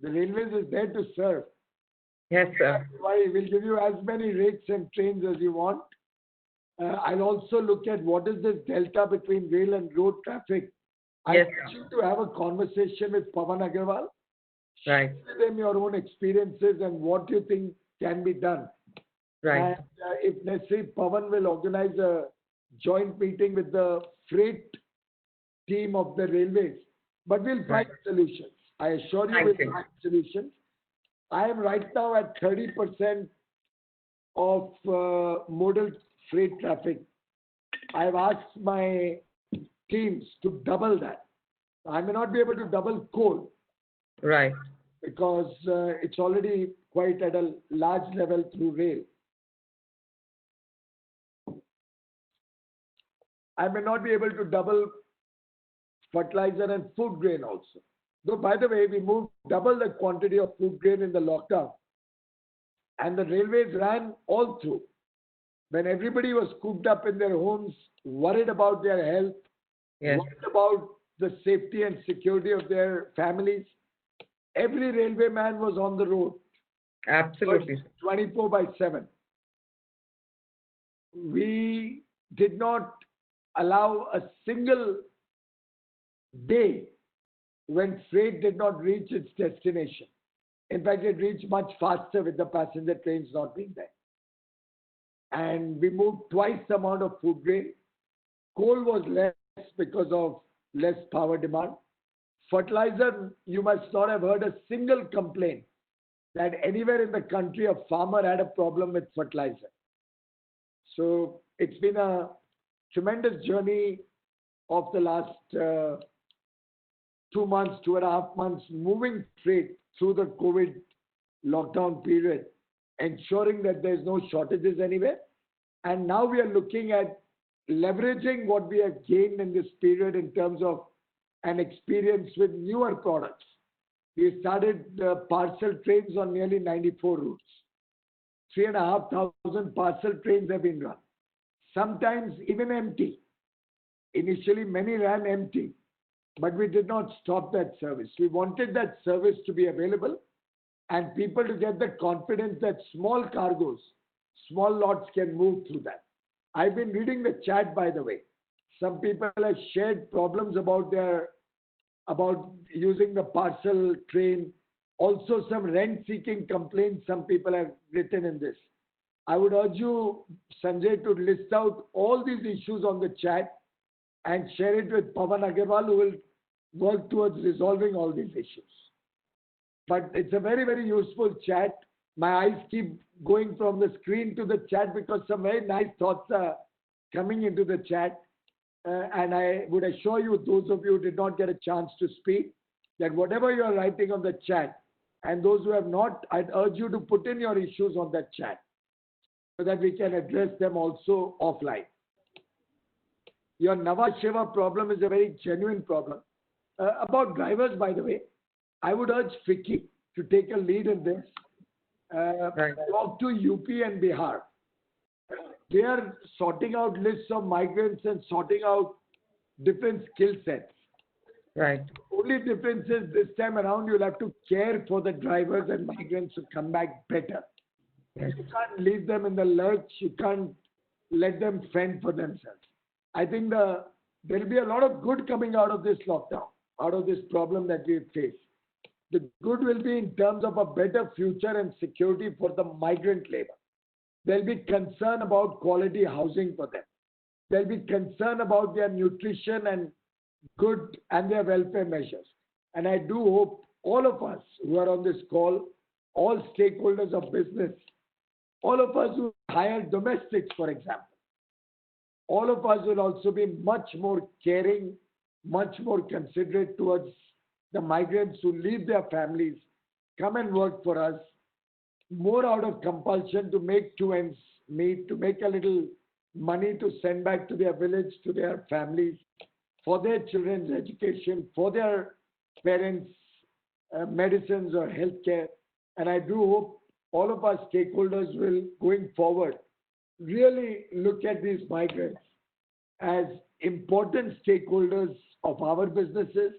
the railways is there to serve. Yes, sir. That's why we'll give you as many rates and trains as you want. I'll also look at what is this delta between rail and road traffic. Yes, I want you to have a conversation with Pawan Agarwal. Right. Share them your own experiences and what you think can be done. Right. And if necessary, Pawan will organize a joint meeting with the freight team of the railways. But we'll find solutions. I assure you we'll find solutions. I am right now at 30% of modal freight traffic. I've asked my teams to double that. I may not be able to double coal. Right. Because it's already quite at a large level through rail. I may not be able to double fertilizer and food grain also. Though, by the way, we moved double the quantity of food grain in the lockdown. And the railways ran all through. When everybody was cooped up in their homes, worried about their health, worried about the safety and security of their families, every railway man was on the road. Absolutely. 24/7. We did not allow a single day when freight did not reach its destination. In fact, it reached much faster with the passenger trains not being there. And we moved twice the amount of food grain. Coal was less because of less power demand. Fertilizer, you must not have heard a single complaint that anywhere in the country a farmer had a problem with fertilizer. So it's been a tremendous journey of the last 2 months, 2.5 months, moving freight through the COVID lockdown period, ensuring that there's no shortages anywhere. And now we are looking at leveraging what we have gained in this period in terms of an experience with newer products. We started parcel trains on nearly 94 routes. 3,500 parcel trains have been run, sometimes even empty. Initially, many ran empty, but we did not stop that service. We wanted that service to be available and people to get the confidence that small cargoes, small lots can move through that. I've been reading the chat, by the way. Some people have shared problems about using the parcel train. Also, some rent-seeking complaints some people have written in this. I would urge you, Sanjay, to list out all these issues on the chat and share it with Pawan Agarwal, who will work towards resolving all these issues. But it's a very, very useful chat. My eyes keep going from the screen to the chat because some very nice thoughts are coming into the chat. And I would assure you, those of you who did not get a chance to speak, that whatever you are writing on the chat, and those who have not, I'd urge you to put in your issues on that chat so that we can address them also offline. Your Nhava Sheva problem is a very genuine problem. About drivers, by the way, I would urge FICCI to take a lead in this. Talk to UP and Bihar. They are sorting out lists of migrants and sorting out different skill sets. Right. Only difference is this time around you'll have to care for the drivers and migrants to come back better. Yes. You can't leave them in the lurch. You can't let them fend for themselves. I think there will be a lot of good coming out of this lockdown, out of this problem that we face. The good will be in terms of a better future and security for the migrant labor. There'll be concern about quality housing for them. There'll be concern about their nutrition and good and their welfare measures. And I do hope all of us who are on this call, all stakeholders of business, all of us who hire domestics, for example, all of us will also be much more caring, much more considerate towards the migrants who leave their families, come and work for us, more out of compulsion to make two ends meet, to make a little money to send back to their village, to their families, for their children's education, for their parents' medicines or healthcare. And I do hope all of our stakeholders will, going forward, really look at these migrants as important stakeholders of our businesses.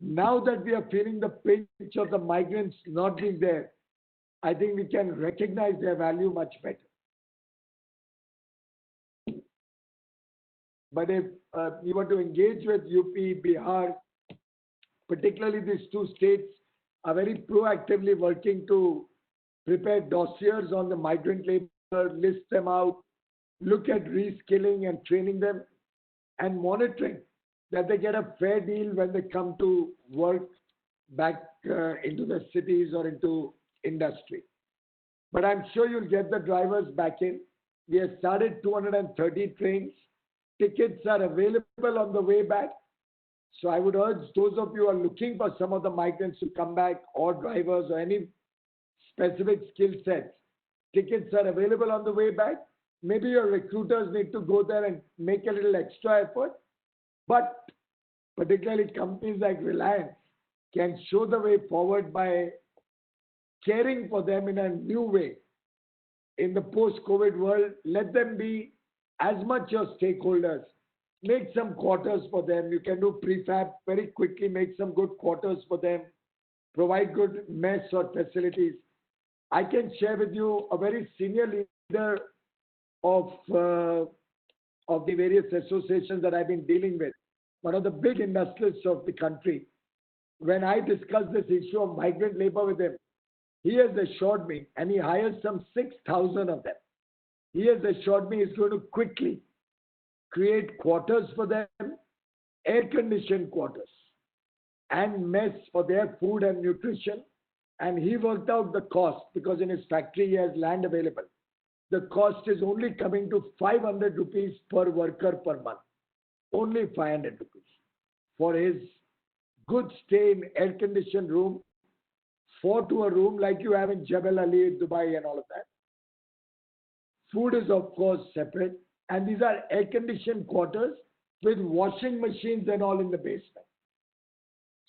Now that we are feeling the pinch of the migrants not being there, I think we can recognize their value much better. But if you want to engage with UP, Bihar, particularly these two states are very proactively working to prepare dossiers on the migrant labor, list them out, look at reskilling and training them, and monitoring that they get a fair deal when they come to work back into the cities or into industry. But I'm sure you'll get the drivers back in. We have started 230 trains. Tickets are available on the way back. So I would urge those of you who are looking for some of the migrants to come back, or drivers or any specific skill sets, tickets are available on the way back. Maybe your recruiters need to go there and make a little extra effort. But particularly companies like Reliance can show the way forward by caring for them in a new way. In the post-COVID world, let them be as much your stakeholders. Make some quarters for them. You can do prefab very quickly, make some good quarters for them, provide good mess or facilities. I can share with you a very senior leader of the various associations that I've been dealing with, one of the big industrialists of the country. When I discussed this issue of migrant labor with him, he has assured me, and he hires some 6,000 of them. He has assured me he's going to quickly create quarters for them, air-conditioned quarters, and mess for their food and nutrition. And he worked out the cost because in his factory he has land available. The cost is only coming to 500 rupees per worker per month. Only 500 rupees for his good stay in air-conditioned room, 4 to a room like you have in Jebel Ali, Dubai and all of that. Food is of course separate, and these are air-conditioned quarters with washing machines and all in the basement,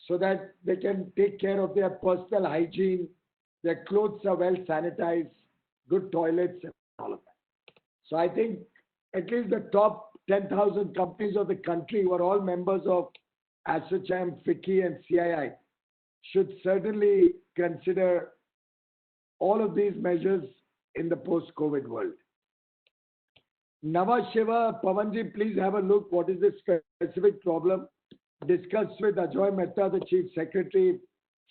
so that they can take care of their personal hygiene, their clothes are well sanitized, good toilets and all of that. So I think at least the top 10,000 companies of the country who are all members of ASSOCHAM, FICCI and CII should certainly consider all of these measures in the post-COVID world. Nhava Sheva, Pawanji, please have a look. What is the specific problem? Discuss with Ajoy Mehta, the Chief Secretary, if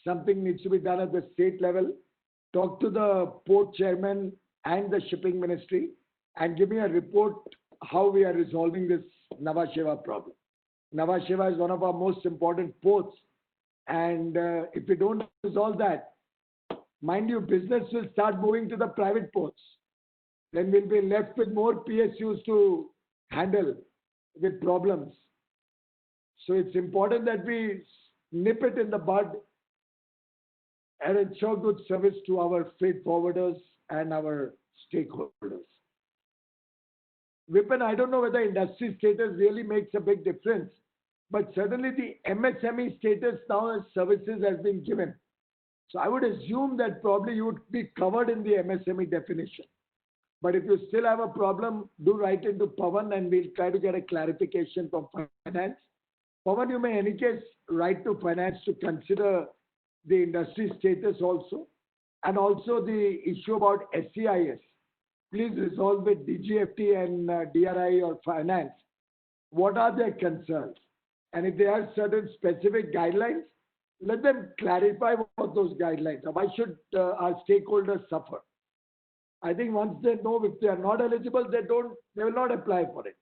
something needs to be done at the state level. Talk to the port chairman and the shipping ministry and give me a report how we are resolving this Nhava Sheva problem. Nhava Sheva is one of our most important ports, and if we don't resolve that, mind you, business will start moving to the private ports. Then we'll be left with more PSUs to handle with problems. So it's important that we nip it in the bud and ensure good service to our freight forwarders and our stakeholders. Vipin, I don't know whether industry status really makes a big difference, but certainly the MSME status now as services has been given. So I would assume that probably you would be covered in the MSME definition. But if you still have a problem, do write into Pawan and we'll try to get a clarification from finance. Pawan, you may in any case write to finance to consider the industry status also, and also the issue about SCIS. Please resolve with DGFT and DRI or finance. What are their concerns? And if they have certain specific guidelines, let them clarify what those guidelines are. Why should our stakeholders suffer? I think once they know if they are not eligible, they will not apply for it.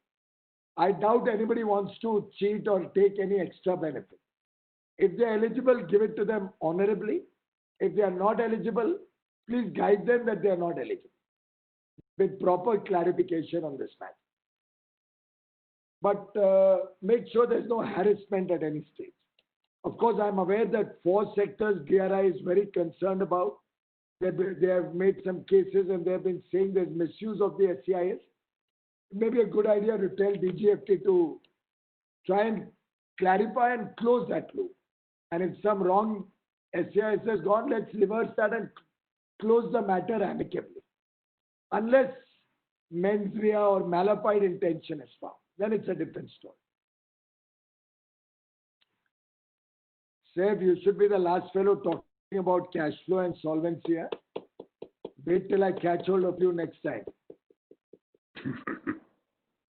I doubt anybody wants to cheat or take any extra benefit. If they are eligible, give it to them honorably. If they are not eligible, please guide them that they are not eligible with proper clarification on this matter. But make sure there's no harassment at any stage. Of course, I'm aware that 4 sectors DRI is very concerned about. They have made some cases and they have been saying there's misuse of the SCIS. It may be a good idea to tell DGFT to try and clarify and close that loop. And if some wrong SCIS has gone, let's reverse that and close the matter amicably. Unless mens rea or malafide intention is found, then it's a different story. Seb, you should be the last fellow talking about cash flow and solvency. Wait till I catch hold of you next time.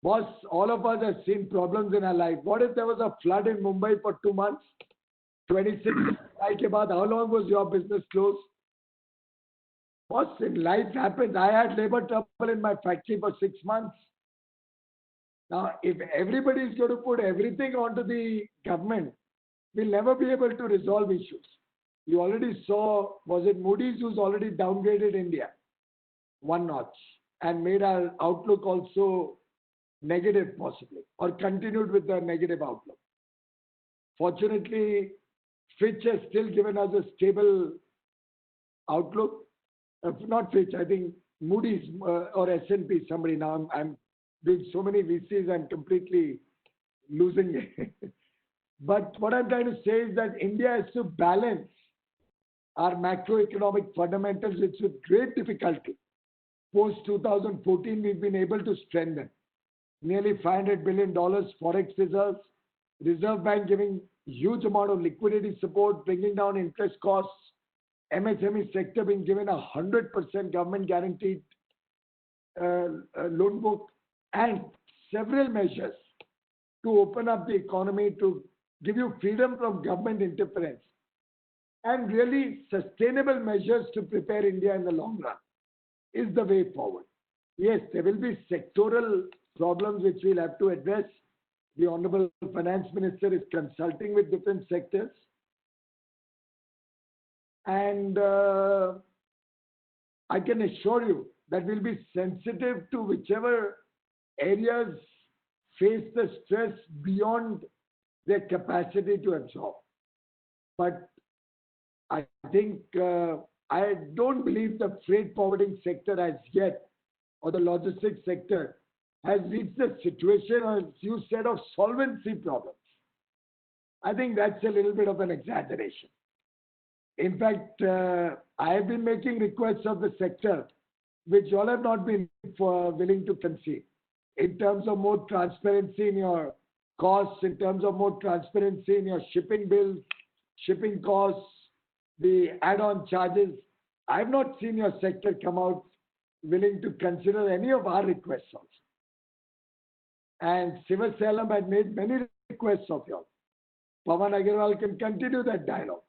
Boss, all of us have seen problems in our life. What if there was a flood in Mumbai for 2 months? 26 July ke baad, how long was your business closed? Boss, in life happens. I had labor trouble in my factory for 6 months. Now, if everybody is going to put everything onto the government, we'll never be able to resolve issues. You already saw, was it Moody's who's already downgraded India 1 notch and made our outlook also negative possibly, or continued with the negative outlook. Fortunately, Fitch has still given us a stable outlook. Not Fitch, I think Moody's or S&P, somebody now. I'm doing so many VCs, I'm completely losing it. But what I'm trying to say is that India has to balance our macroeconomic fundamentals, which with great difficulty. Post 2014, we've been able to strengthen. Nearly $500 billion forex reserves, Reserve Bank giving huge amount of liquidity support, bringing down interest costs, MSME sector being given 100% government guaranteed loan book, and several measures to open up the economy, to give you freedom from government interference, and really sustainable measures to prepare India in the long run is the way forward. Yes, there will be sectoral problems which we'll have to address. The Honorable Finance Minister is consulting with different sectors. And I can assure you that we'll be sensitive to whichever areas face the stress beyond their capacity to absorb. But I think I don't believe the freight forwarding sector as yet, or the logistics sector, has reached the situation, as you said, of solvency problems. I think that's a little bit of an exaggeration. In fact, I have been making requests of the sector, which all have not been willing to concede, in terms of more transparency in your costs, in terms of more transparency in your shipping bills, shipping costs, the add-on charges. I have not seen your sector come out willing to consider any of our requests also. And Siva Salem had made many requests of yours. Pawan Agarwal can continue that dialogue.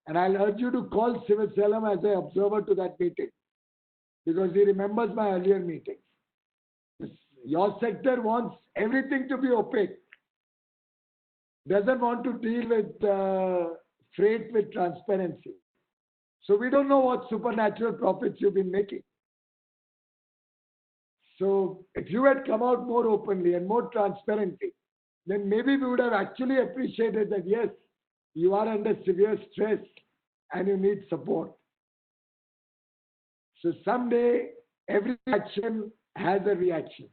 And I'll urge you to call Siva Salem as an observer to that meeting. because he remembers my earlier meetings. Your sector wants everything to be opaque. Doesn't want to deal with freight with transparency. So we don't know what supernatural profits you've been making. So if you had come out more openly and more transparently, then maybe we would have actually appreciated that, yes, you are under severe stress and you need support. So someday, every action has a reaction.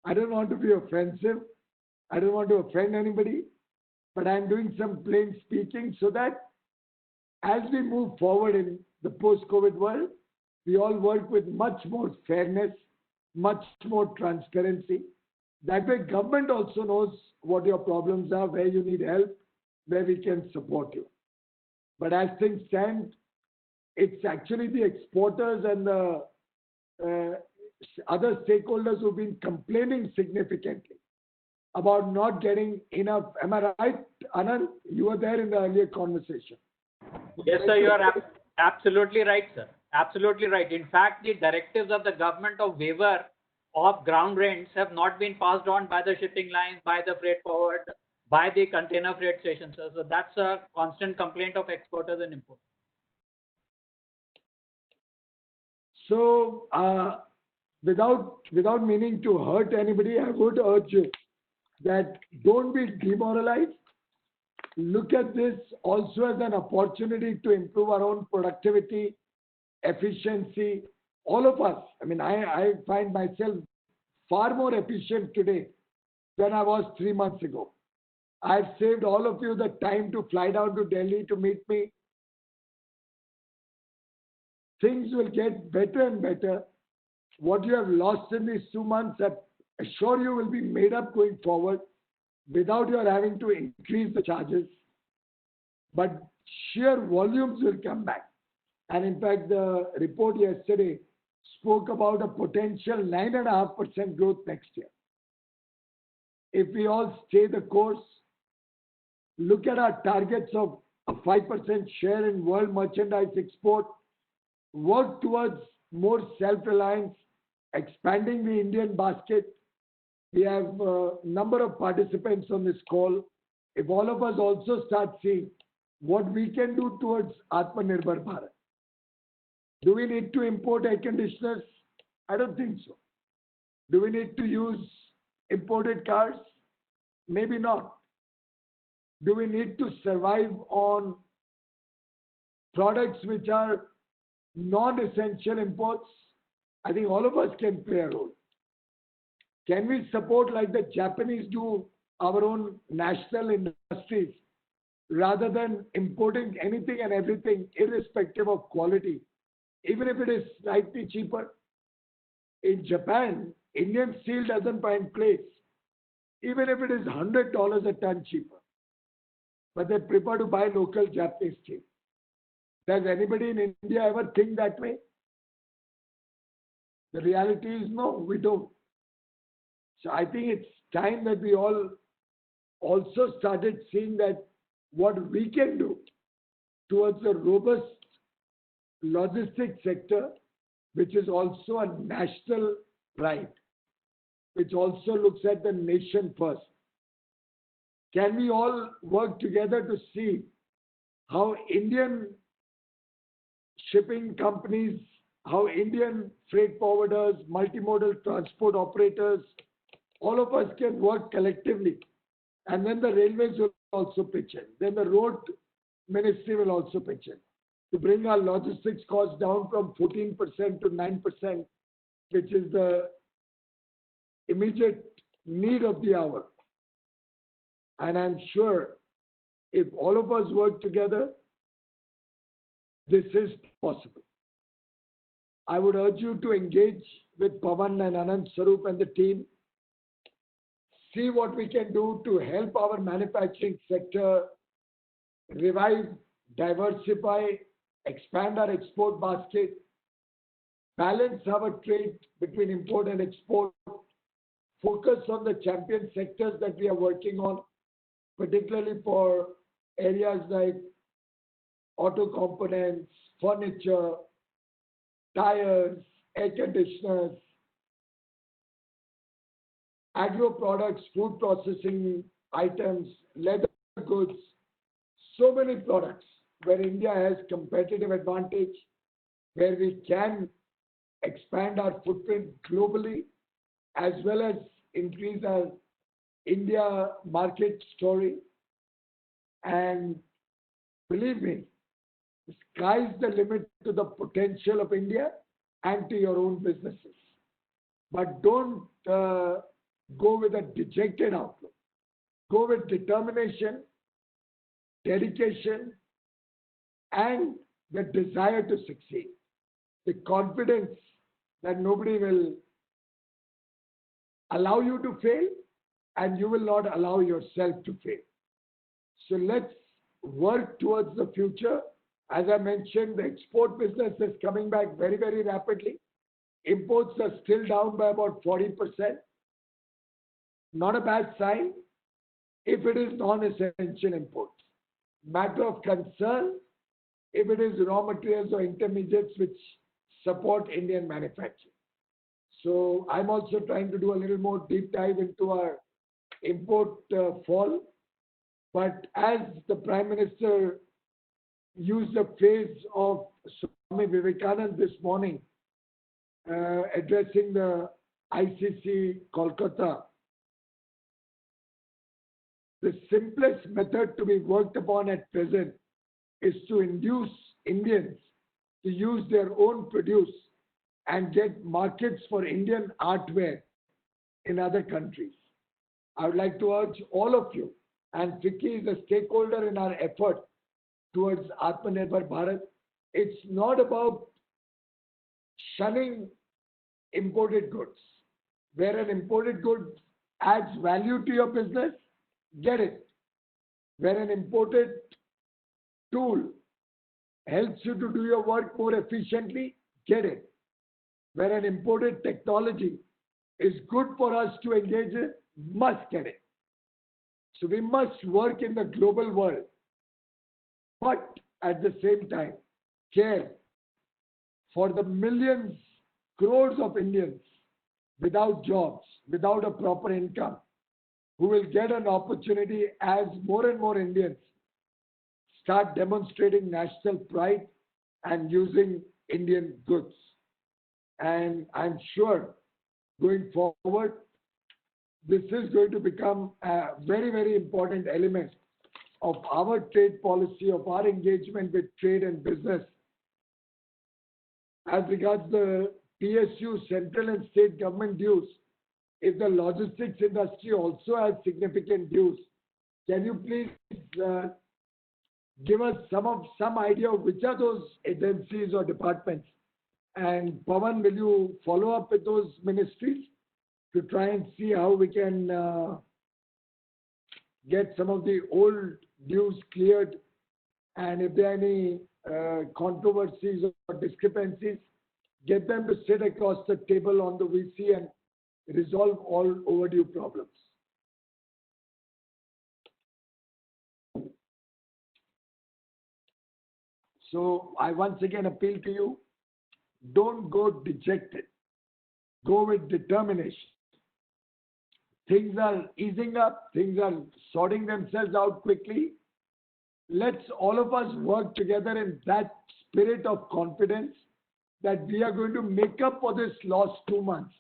I don't want to be offensive. I don't want to offend anybody, but I'm doing some plain speaking so that as we move forward in the post-COVID world, we all work with much more fairness, much more transparency. That way, government also knows what your problems are, where you need help, where we can support you. But as things stand, it's actually the exporters and the other stakeholders who've been complaining significantly about not getting enough. Am I right, Anand? You were there in the earlier conversation. Yes, sir, you are absolutely right, sir. Absolutely right. In fact, the directives of the government of waiver of ground rents have not been passed on by the shipping lines, by the freight forward, by the container freight stations, sir. So that's a constant complaint of exporters and importers. So, without meaning to hurt anybody, I would urge you that don't be demoralized. Look at this also as an opportunity to improve our own productivity, efficiency, all of us. I mean, I find myself far more efficient today than I was 3 months ago. I've saved all of you the time to fly down to Delhi to meet me. Things will get better and better. What you have lost in these 2 months, I assure you, will be made up going forward without your having to increase the charges. But sheer volumes will come back. And in fact, the report yesterday spoke about a potential 9.5% growth next year. If we all stay the course, look at our targets of a 5% share in world merchandise export, work towards more self-reliance, expanding the Indian basket. We have a number of participants on this call. If all of us also start seeing what we can do towards Atmanirbhar Bharat. Do we need to import air conditioners? I don't think so. Do we need to use imported cars? Maybe not. Do we need to survive on products which are non-essential imports? I think all of us can play a role. Can we support, like the Japanese do, our own national industries rather than importing anything and everything irrespective of quality, even if it is slightly cheaper? In Japan, Indian steel doesn't find place, even if it is $100 a ton cheaper. But they prefer to buy local Japanese steel. Does anybody in India ever think that way? The reality is no, we don't. So I think it's time that we all also started seeing that what we can do towards a robust logistics sector, which is also a national pride, which also looks at the nation first. Can we all work together to see how Indian shipping companies, how Indian freight forwarders, multimodal transport operators, all of us can work collectively. And then the railways will also pitch in. Then the road ministry will also pitch in to bring our logistics costs down from 14% to 9%, which is the immediate need of the hour. And I'm sure if all of us work together, this is possible. I would urge you to engage with Pawan and Anand Sarup and the team. See what we can do to help our manufacturing sector revive, diversify, expand our export basket, balance our trade between import and export, focus on the champion sectors that we are working on, particularly for areas like auto components, furniture, tires, air conditioners, agro products, food processing items, leather goods, so many products where India has competitive advantage, where we can expand our footprint globally, as well as increase our India market story. And believe me, the sky's the limit to the potential of India and to your own businesses. But don't go with a dejected outlook. Go with determination, dedication, and the desire to succeed. The confidence that nobody will allow you to fail and you will not allow yourself to fail. So let's work towards the future. As I mentioned, the export business is coming back very, very rapidly. Imports are still down by about 40%. Not a bad sign if it is non-essential imports. Matter of concern if it is raw materials or intermediates which support Indian manufacturing. So I'm also trying to do a little more deep dive into our import fall. But as the Prime Minister used the phrase of Swami Vivekananda this morning, addressing the ICC Kolkata, the simplest method to be worked upon at present is to induce Indians to use their own produce and get markets for Indian artware in other countries. I would like to urge all of you, and FICCI is a stakeholder in our effort towards Atmanirbhar Bharat. It's not about shunning imported goods. Where an imported good adds value to your business, get it. Where an imported tool helps you to do your work more efficiently, get it. Where an imported technology is good for us to engage in, must get it. So we must work in the global world, but at the same time, care for the millions, crores of Indians without jobs, without a proper income, who will get an opportunity as more and more Indians start demonstrating national pride and using Indian goods. And I'm sure going forward, this is going to become a very, very important element of our trade policy, of our engagement with trade and business. As regards the PSU, central and state government dues, if the logistics industry also has significant dues, can you please give us some idea of which are those agencies or departments? And Pawan, will you follow up with those ministries to try and see how we can get some of the old dues cleared, and if there are any controversies or discrepancies, get them to sit across the table on the VC and resolve all overdue problems. So I once again appeal to you, don't go dejected. Go with determination. Things are easing up. Things are sorting themselves out quickly. Let's all of us work together in that spirit of confidence that we are going to make up for this lost 2 months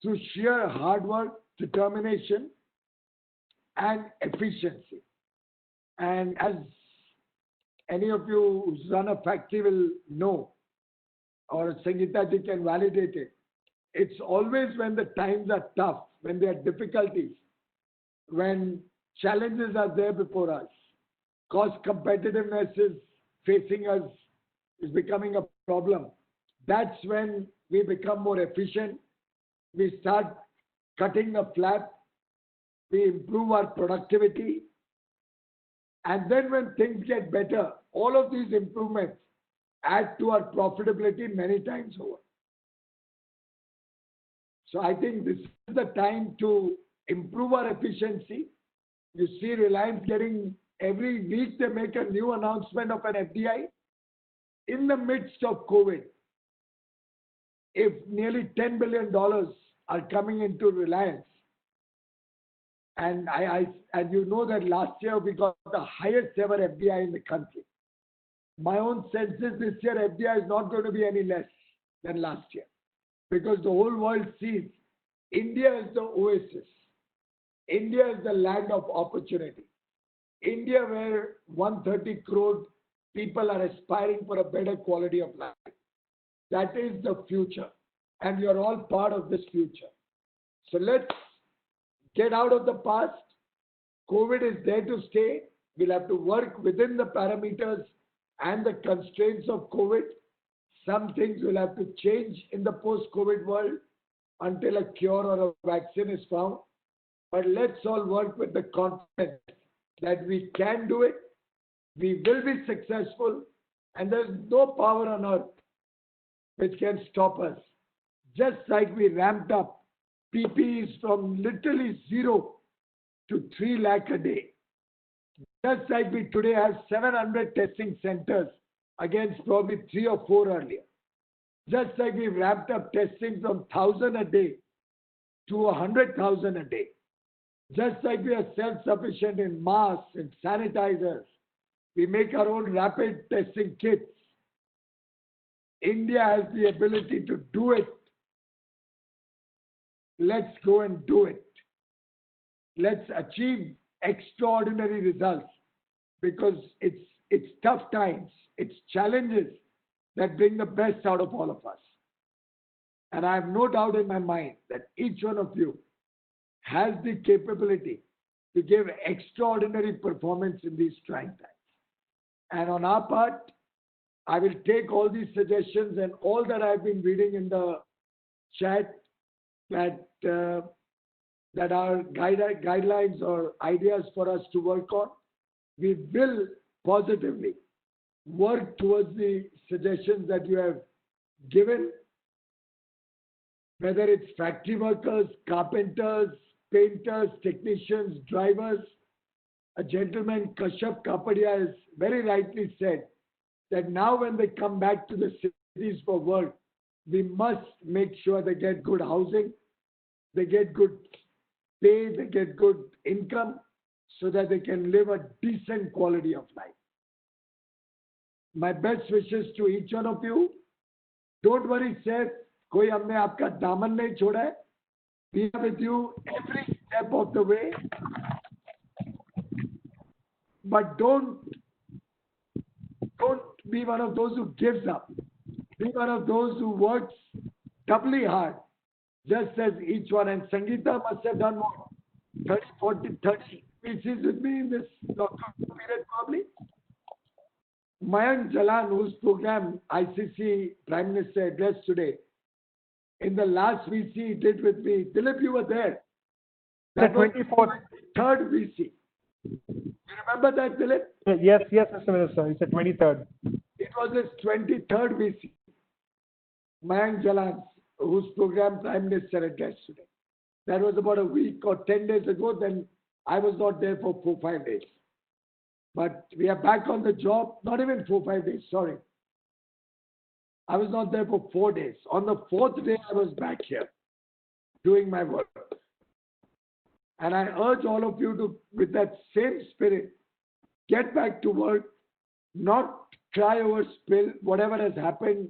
through sheer hard work, determination, and efficiency. And as any of you who's run a factory will know, or Sangeeta ji can validate it, it's always when the times are tough, when there are difficulties, when challenges are there before us, cost competitiveness is facing us, is becoming a problem. That's when we become more efficient. We start cutting the flap. We improve our productivity. And then when things get better, all of these improvements add to our profitability many times over. So I think this is the time to improve our efficiency. You see Reliance getting Every week they make a new announcement of an FDI. In the midst of COVID, if nearly $10 billion are coming into Reliance, and and you know that last year we got the highest ever FDI in the country. My own sense is this year FDI is not going to be any less than last year, because the whole world sees India is the oasis. India is the land of opportunity. India, where 130 crore people are aspiring for a better quality of life. That is the future, and you're all part of this future. So let's get out of the past. COVID is there to stay. We'll have to work within the parameters and the constraints of COVID. Some things will have to change in the post-COVID world until a cure or a vaccine is found. But let's all work with the confidence that we can do it, we will be successful, and there's no power on earth which can stop us. Just like we ramped up PPEs from literally 0 to 3 lakh a day. Just like we today have 700 testing centers against probably 3 or 4 earlier. Just like we ramped up testing from 1,000 a day to 100,000 a day. Just like we are self-sufficient in masks and sanitizers, we make our own rapid testing kits. India has the ability to do it. Let's go and do it. Let's achieve extraordinary results, because it's tough times, it's challenges that bring the best out of all of us. And I have no doubt in my mind that each one of you has the capability to give extraordinary performance in these trying times. And on our part, I will take all these suggestions and all that I've been reading in the chat that are guidelines or ideas for us to work on. We will positively work towards the suggestions that you have given, whether it's factory workers, carpenters, painters, technicians, drivers. A gentleman, Kashyap Kapadia, has very rightly said that now when they come back to the cities for work, we must make sure they get good housing, they get good pay, they get good income, so that they can live a decent quality of life. My best wishes to each one of you. Don't worry, sir. कोई हमने आपका दामन नहीं छोड़ा है. We are with you every step of the way. But don't be one of those who gives up. Be one of those who works doubly hard, just as each one. And Sangeeta must have done more, 30, 40, 30 pieces with me in this lockdown period probably. Mayank Jalan, whose program ICC Prime Minister addressed today, in the last VC he did with me, Dilip, you were there. That the 24th. Third VC. You remember that, Dilip? Yes, Mr. Minister. It's the 23rd. It was his 23rd VC. Mayank Jalan, whose program Prime Minister addressed today. That was about a week or 10 days ago. Then I was not there for 4-5 days. But we are back on the job. Not even 4-5 days, sorry. I was not there for 4 days. On the 4th day, I was back here doing my work. And I urge all of you to, with that same spirit, get back to work, not cry over spill, whatever has happened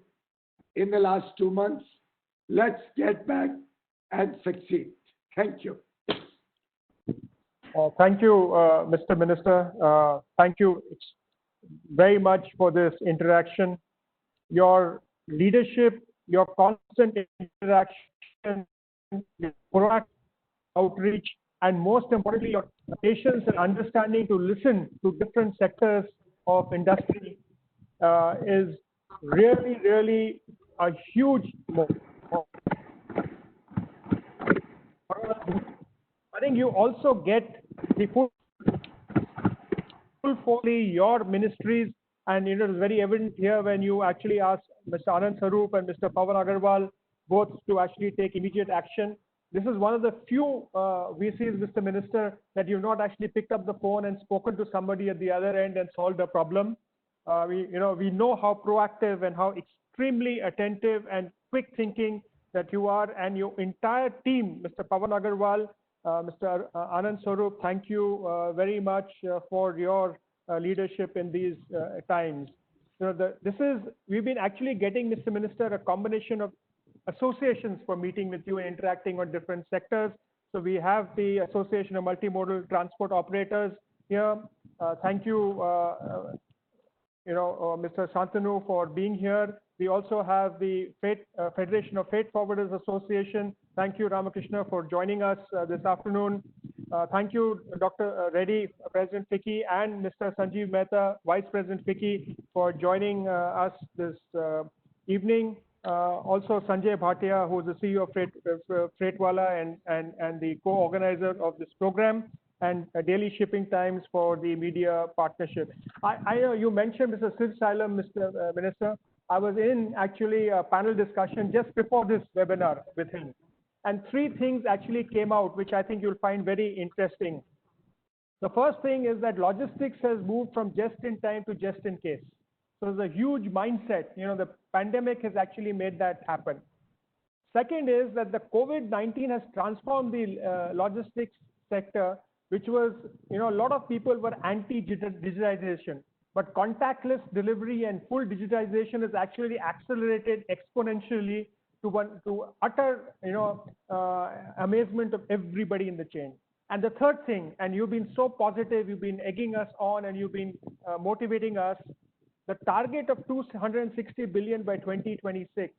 in the last 2 months. Let's get back and succeed. Thank you. Thank you, Mr. Minister. Thank you very much for this interaction. Your leadership, your constant interaction, your proactive outreach, and most importantly, your patience and understanding to listen to different sectors of industry is really, really a huge moment. I think you also get the full fully your ministries, and it is very evident here when you actually ask Mr. Anand Sarup and Mr. Pawan Agarwal both to actually take immediate action. this is one of the few VCs, Mr. Minister, that you've not actually picked up the phone and spoken to somebody at the other end and solved a problem. We know how proactive and how extremely attentive and quick thinking that you are, and your entire team, Mr. Pawan Agarwal, Mr. Anand Swarup, thank you very much for your leadership in these times. We've been actually getting, Mr. Minister, a combination of associations for meeting with you and interacting on different sectors. So we have the Association of Multimodal Transport Operators here. Thank you, Mr. Shantanu, for being here. We also have the Federation of Freight Forwarders Association. Thank you, Ramakrishna, for joining us this afternoon. Thank you, Dr. Reddy, President FICCI, and Mr. Sanjeev Mehta, Vice President FICCI, for joining us this evening. Also, Sanjay Bhatia, who is the CEO of Freightwala and the co-organizer of this program, and Daily Shipping Times for the media partnership. You mentioned Mr. Sid Salem, Mr. Minister. I was in actually a panel discussion just before this webinar with him. And three things actually came out, which I think you'll find very interesting. The first thing is that logistics has moved from just in time to just in case. So there's a huge mindset. The pandemic has actually made that happen. Second is that the COVID-19 has transformed the logistics sector, which was, a lot of people were anti-digitization. But contactless delivery and full digitization has actually accelerated exponentially to utter, amazement of everybody in the chain. And the third thing, and you've been so positive, you've been egging us on, and you've been motivating us, the target of 260 billion by 2026,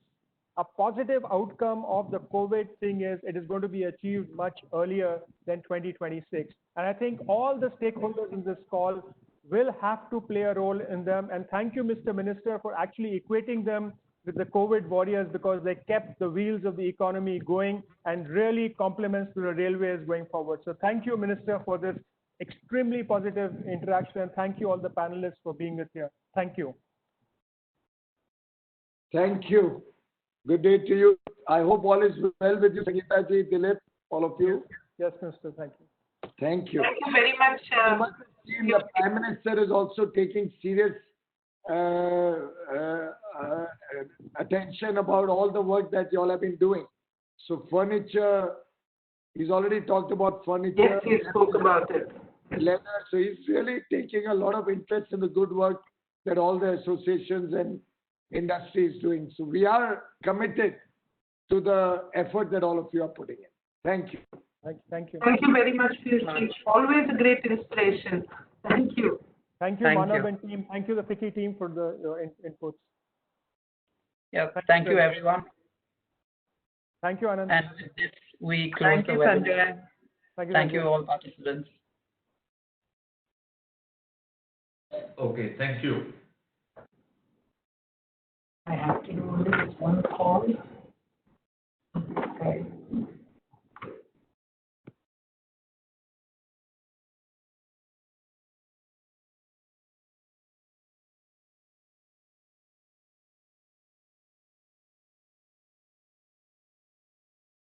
a positive outcome of the COVID thing is it is going to be achieved much earlier than 2026. And I think all the stakeholders in this call will have to play a role in them. And thank you, Mr. Minister, for actually equating them with the COVID warriors, because they kept the wheels of the economy going, and really compliments to the railways going forward. So thank you, Minister, for this extremely positive interaction. And thank you all the panelists for being with here. Thank you. Thank you. Good day to you. I hope all is well with you, Sangeeta ji, Dilip, all of you. Yes, Minister. Thank you. Thank you. Thank you very much. The Prime Minister is also taking serious attention about all the work that you all have been doing. So furniture, he's already talked about furniture. Yes, he spoke about it. Leather. So he's really taking a lot of interest in the good work that all the associations and industry is doing. So we are committed to the effort that all of you are putting in. Thank you. Thank you. Thank you very much for your speech. Always a great inspiration. Thank you. Thank you, Manav and team. Thank you, the FICCI team, for your inputs. Yeah, thank you, everyone. Thank you, Anand. And with this, we close the webinar. Thank you, all participants. Okay, thank you. I have to do only this one call.